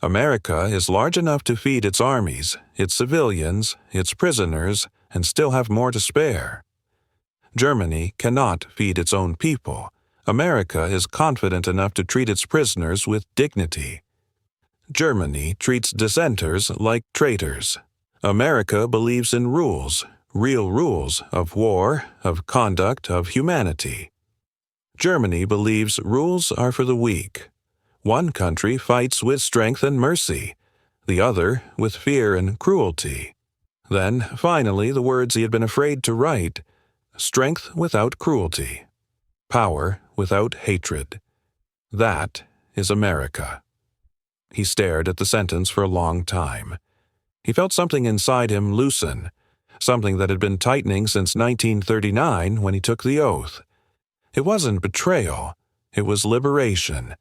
America is large enough to feed its armies, its civilians, its prisoners, and still have more to spare. Germany cannot feed its own people. America is confident enough to treat its prisoners with dignity. Germany treats dissenters like traitors. America believes in rules, real rules of war, of conduct, of humanity. Germany believes rules are for the weak. One country fights with strength and mercy, the other with fear and cruelty. Then, finally, the words he had been afraid to write: strength without cruelty, power without hatred. That is America. He stared at the sentence for a long time. He felt something inside him loosen, something that had been tightening since 1939 when he took the oath. It wasn't betrayal, it was liberation.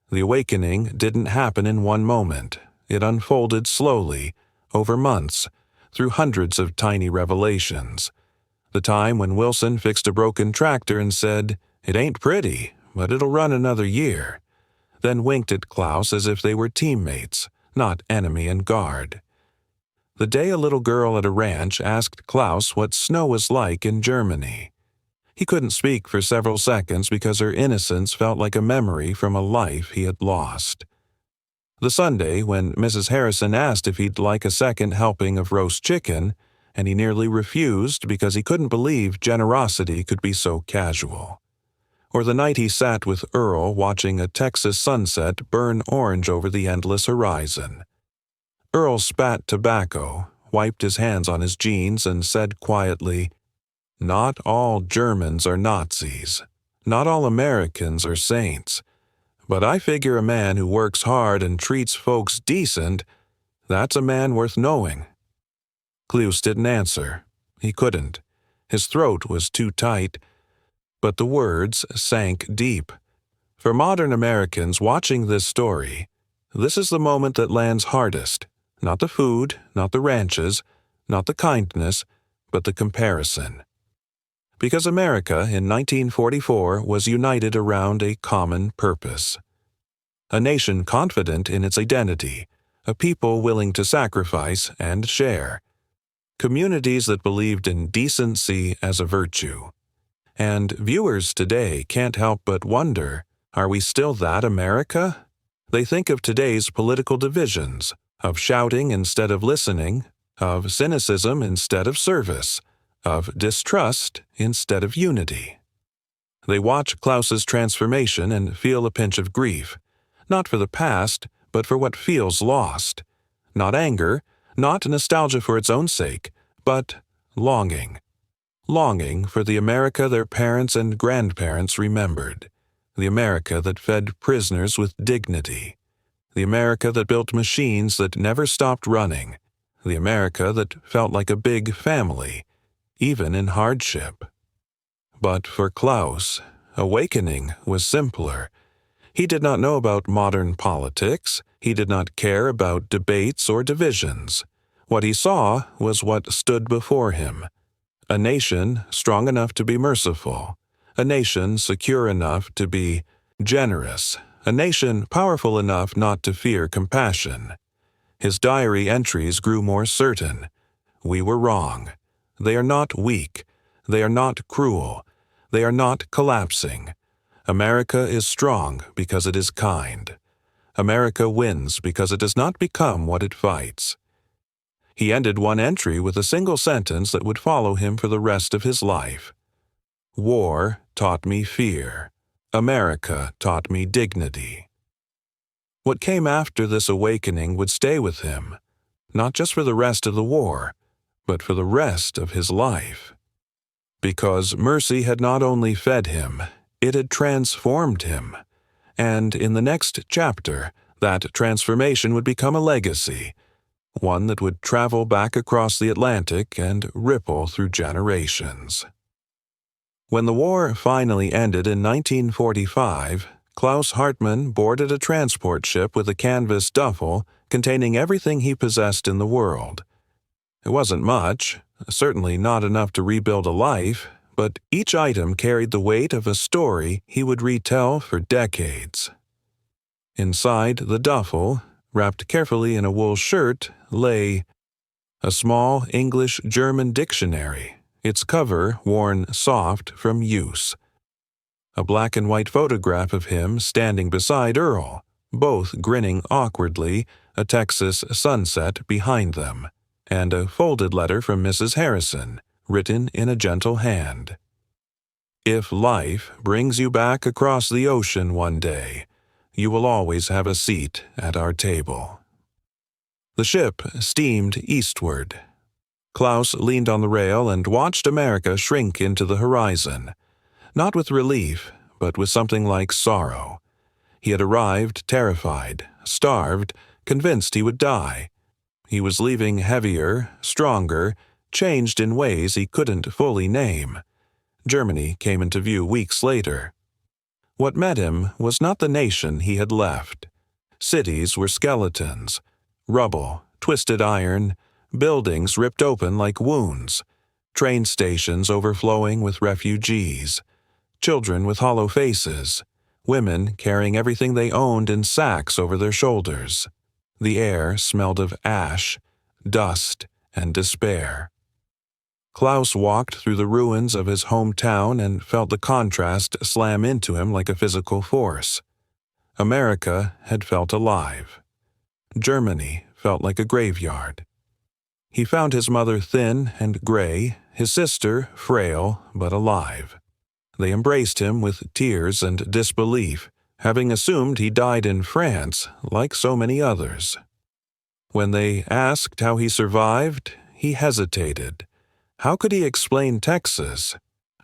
The awakening didn't happen in one moment. It unfolded slowly, over months, through hundreds of tiny revelations. The time when Wilson fixed a broken tractor and said, "It ain't pretty, but it'll run another year," then winked at Klaus as if they were teammates, not enemy and guard. The day a little girl at a ranch asked Klaus what snow was like in Germany. He couldn't speak for several seconds because her innocence felt like a memory from a life he had lost. The Sunday when Mrs. Harrison asked if he'd like a second helping of roast chicken, and he nearly refused because he couldn't believe generosity could be so casual. Or the night he sat with Earl watching a Texas sunset burn orange over the endless horizon. Earl spat tobacco, wiped his hands on his jeans, and said quietly, "Not all Germans are Nazis. Not all Americans are saints, but I figure a man who works hard and treats folks decent, that's a man worth knowing." Cluse didn't answer. He couldn't. His throat was too tight, but the words sank deep. For modern Americans watching this story, this is the moment that lands hardest. Not the food, not the ranches, not the kindness, but the comparison. Because America in 1944 was united around a common purpose. A nation confident in its identity, a people willing to sacrifice and share. Communities that believed in decency as a virtue. And viewers today can't help but wonder, are we still that America? They think of today's political divisions, of shouting instead of listening, of cynicism instead of service, of distrust instead of unity. They watch Klaus's transformation and feel a pinch of grief, not for the past, but for what feels lost. Not anger, not nostalgia for its own sake, but longing. Longing for the America their parents and grandparents remembered. The America that fed prisoners with dignity. The America that built machines that never stopped running. The America that felt like a big family, even in hardship. But for Klaus, awakening was simpler. He did not know about modern politics. He did not care about debates or divisions. What he saw was what stood before him. A nation strong enough to be merciful. A nation secure enough to be generous. A nation powerful enough not to fear compassion. His diary entries grew more certain. We were wrong. They are not weak. They are not cruel. They are not collapsing. America is strong because it is kind. America wins because it does not become what it fights. He ended one entry with a single sentence that would follow him for the rest of his life. War taught me fear. America taught me dignity. What came after this awakening would stay with him, not just for the rest of the war, but for the rest of his life. Because mercy had not only fed him, it had transformed him. And in the next chapter, that transformation would become a legacy, one that would travel back across the Atlantic and ripple through generations. When the war finally ended in 1945, Klaus Hartmann boarded a transport ship with a canvas duffel containing everything he possessed in the world. It wasn't much, certainly not enough to rebuild a life, but each item carried the weight of a story he would retell for decades. Inside the duffel, wrapped carefully in a wool shirt, lay a small English-German dictionary, its cover worn soft from use. A black and white photograph of him standing beside Earl, both grinning awkwardly, a Texas sunset behind them, and a folded letter from Mrs. Harrison, written in a gentle hand. If life brings you back across the ocean one day, you will always have a seat at our table. The ship steamed eastward. Klaus leaned on the rail and watched America shrink into the horizon, not with relief, but with something like sorrow. He had arrived terrified, starved, convinced he would die. He was leaving heavier, stronger, changed in ways he couldn't fully name. Germany came into view weeks later. What met him was not the nation he had left. Cities were skeletons, rubble, twisted iron, buildings ripped open like wounds, train stations overflowing with refugees, children with hollow faces, women carrying everything they owned in sacks over their shoulders. The air smelled of ash, dust, and despair. Klaus walked through the ruins of his hometown and felt the contrast slam into him like a physical force. America had felt alive. Germany felt like a graveyard. He found his mother thin and gray, his sister frail but alive. They embraced him with tears and disbelief, having assumed he died in France like so many others. When they asked how he survived, he hesitated. How could he explain Texas?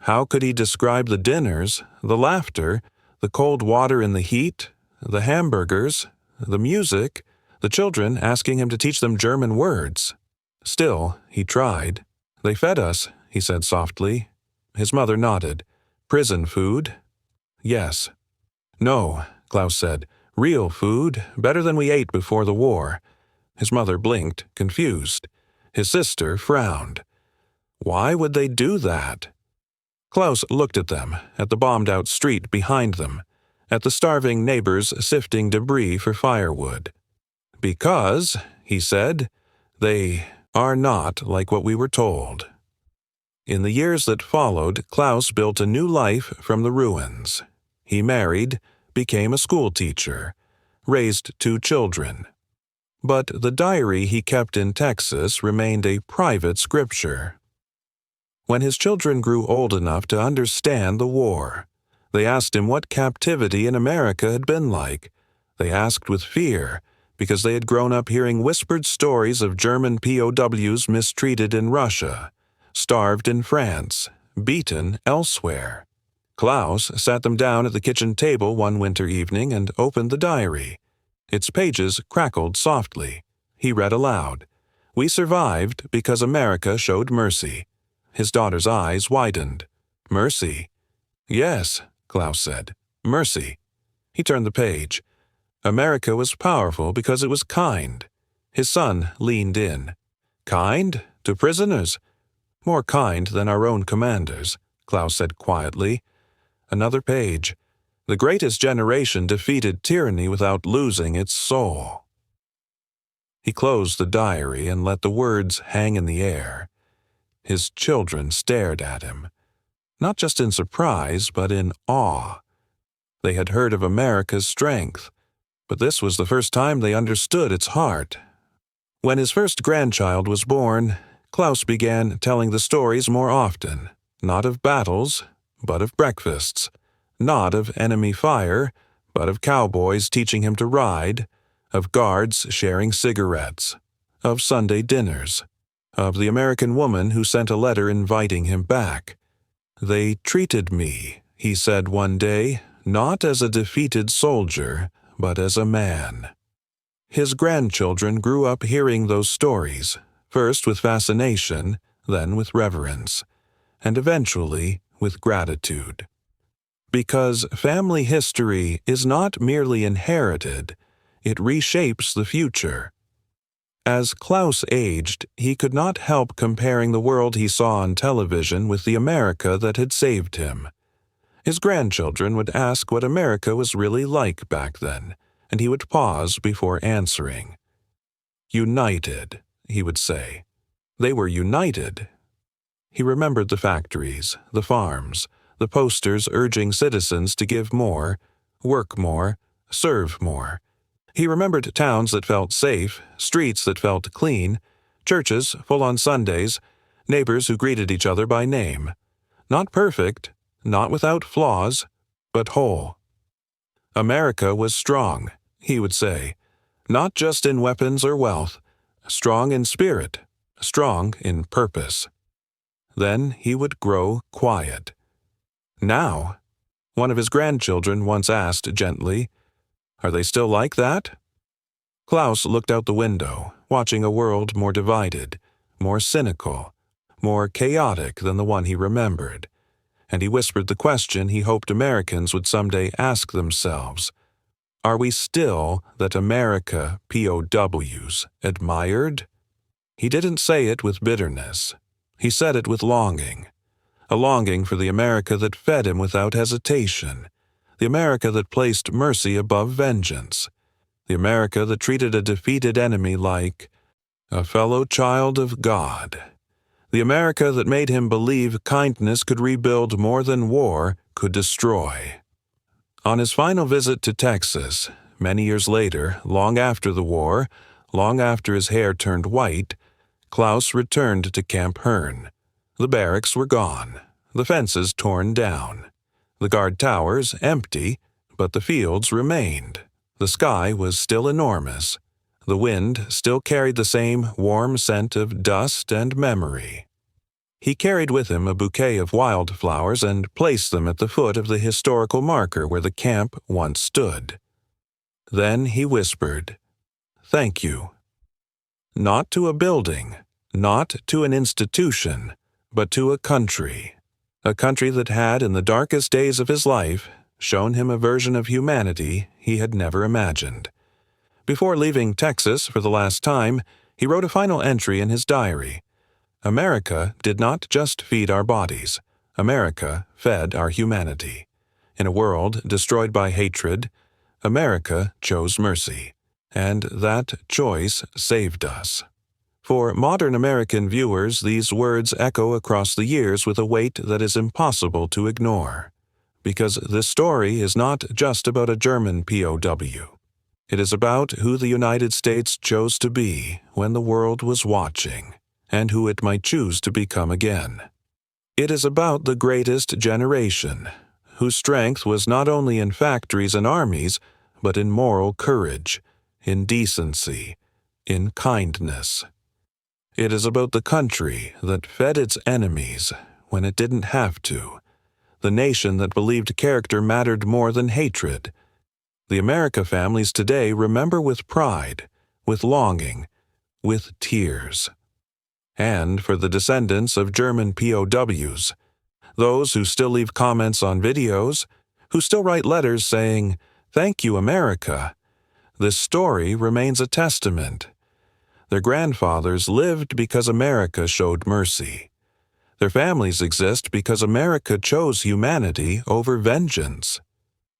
How could he describe the dinners, the laughter, the cold water in the heat, the hamburgers, the music, the children asking him to teach them German words? Still, he tried. "They fed us," he said softly. His mother nodded. "Prison food?" "Yes." "No," Klaus said. "Real food, better than we ate before the war." His mother blinked, confused. His sister frowned. Why would they do that? Klaus looked at them, at the bombed-out street behind them, at the starving neighbors sifting debris for firewood. "Because," he said, "they are not like what we were told." In the years that followed, Klaus built a new life from the ruins. He married, became a schoolteacher, raised 2 children. But the diary he kept in Texas remained a private scripture. When his children grew old enough to understand the war, they asked him what captivity in America had been like. They asked with fear, because they had grown up hearing whispered stories of German POWs mistreated in Russia, starved in France, beaten elsewhere. Klaus sat them down at the kitchen table one winter evening and opened the diary. Its pages crackled softly. He read aloud. "We survived because America showed mercy." His daughter's eyes widened. "Mercy?" "Yes," Klaus said. "Mercy." He turned the page. "America was powerful because it was kind." His son leaned in. "Kind? To prisoners?" "More kind than our own commanders," Klaus said quietly. Another page. "The greatest generation defeated tyranny without losing its soul." He closed the diary and let the words hang in the air. His children stared at him, not just in surprise, but in awe. They had heard of America's strength, but this was the first time they understood its heart. When his first grandchild was born, Klaus began telling the stories more often, not of battles, but of breakfasts, not of enemy fire, but of cowboys teaching him to ride, of guards sharing cigarettes, of Sunday dinners, of the American woman who sent a letter inviting him back. "They treated me," he said one day, "not as a defeated soldier, but as a man." His grandchildren grew up hearing those stories, first with fascination, then with reverence, and eventually with gratitude. Because family history is not merely inherited, it reshapes the future. As Klaus aged, he could not help comparing the world he saw on television with the America that had saved him. His grandchildren would ask what America was really like back then, and he would pause before answering. "United," he would say. They were united. He remembered the factories, the farms, the posters urging citizens to give more, work more, serve more. He remembered towns that felt safe, streets that felt clean, churches full on Sundays, neighbors who greeted each other by name. Not perfect, not without flaws, but whole. America was strong, he would say, not just in weapons or wealth, strong in spirit, strong in purpose. Then he would grow quiet. "Now?" One of his grandchildren once asked gently, "Are they still like that?" Klaus looked out the window, watching a world more divided, more cynical, more chaotic than the one he remembered, and he whispered the question he hoped Americans would someday ask themselves. Are we still that America POWs admired? He didn't say it with bitterness. He said it with longing. A longing for the America that fed him without hesitation, the America that placed mercy above vengeance, the America that treated a defeated enemy like a fellow child of God, the America that made him believe kindness could rebuild more than war could destroy. On his final visit to Texas, many years later, long after the war, long after his hair turned white, Klaus returned to Camp Hearn. The barracks were gone, the fences torn down, the guard towers empty, but the fields remained. The sky was still enormous. The wind still carried the same warm scent of dust and memory. He carried with him a bouquet of wildflowers and placed them at the foot of the historical marker where the camp once stood. Then he whispered, "Thank you." Not to a building, not to an institution, but to a country that had, in the darkest days of his life, shown him a version of humanity he had never imagined. Before leaving Texas for the last time, he wrote a final entry in his diary. America did not just feed our bodies. America fed our humanity. In a world destroyed by hatred, America chose mercy, and that choice saved us. For modern American viewers, these words echo across the years with a weight that is impossible to ignore. Because this story is not just about a German POW. It is about who the United States chose to be when the world was watching, and who it might choose to become again. It is about the greatest generation, whose strength was not only in factories and armies, but in moral courage, in decency, in kindness. It is about the country that fed its enemies when it didn't have to, the nation that believed character mattered more than hatred. The America families today remember with pride, with longing, with tears. And for the descendants of German POWs, those who still leave comments on videos, who still write letters saying, "Thank you, America," this story remains a testament. Their grandfathers lived because America showed mercy. Their families exist because America chose humanity over vengeance.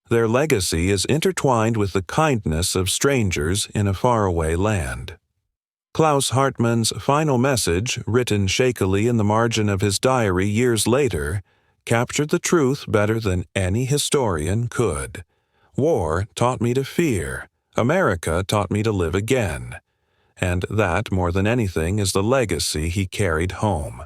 Their legacy is intertwined with the kindness of strangers in a faraway land. Klaus Hartmann's final message, written shakily in the margin of his diary years later, captured the truth better than any historian could. War taught me to fear. America taught me to live again. And that, more than anything, is the legacy he carried home.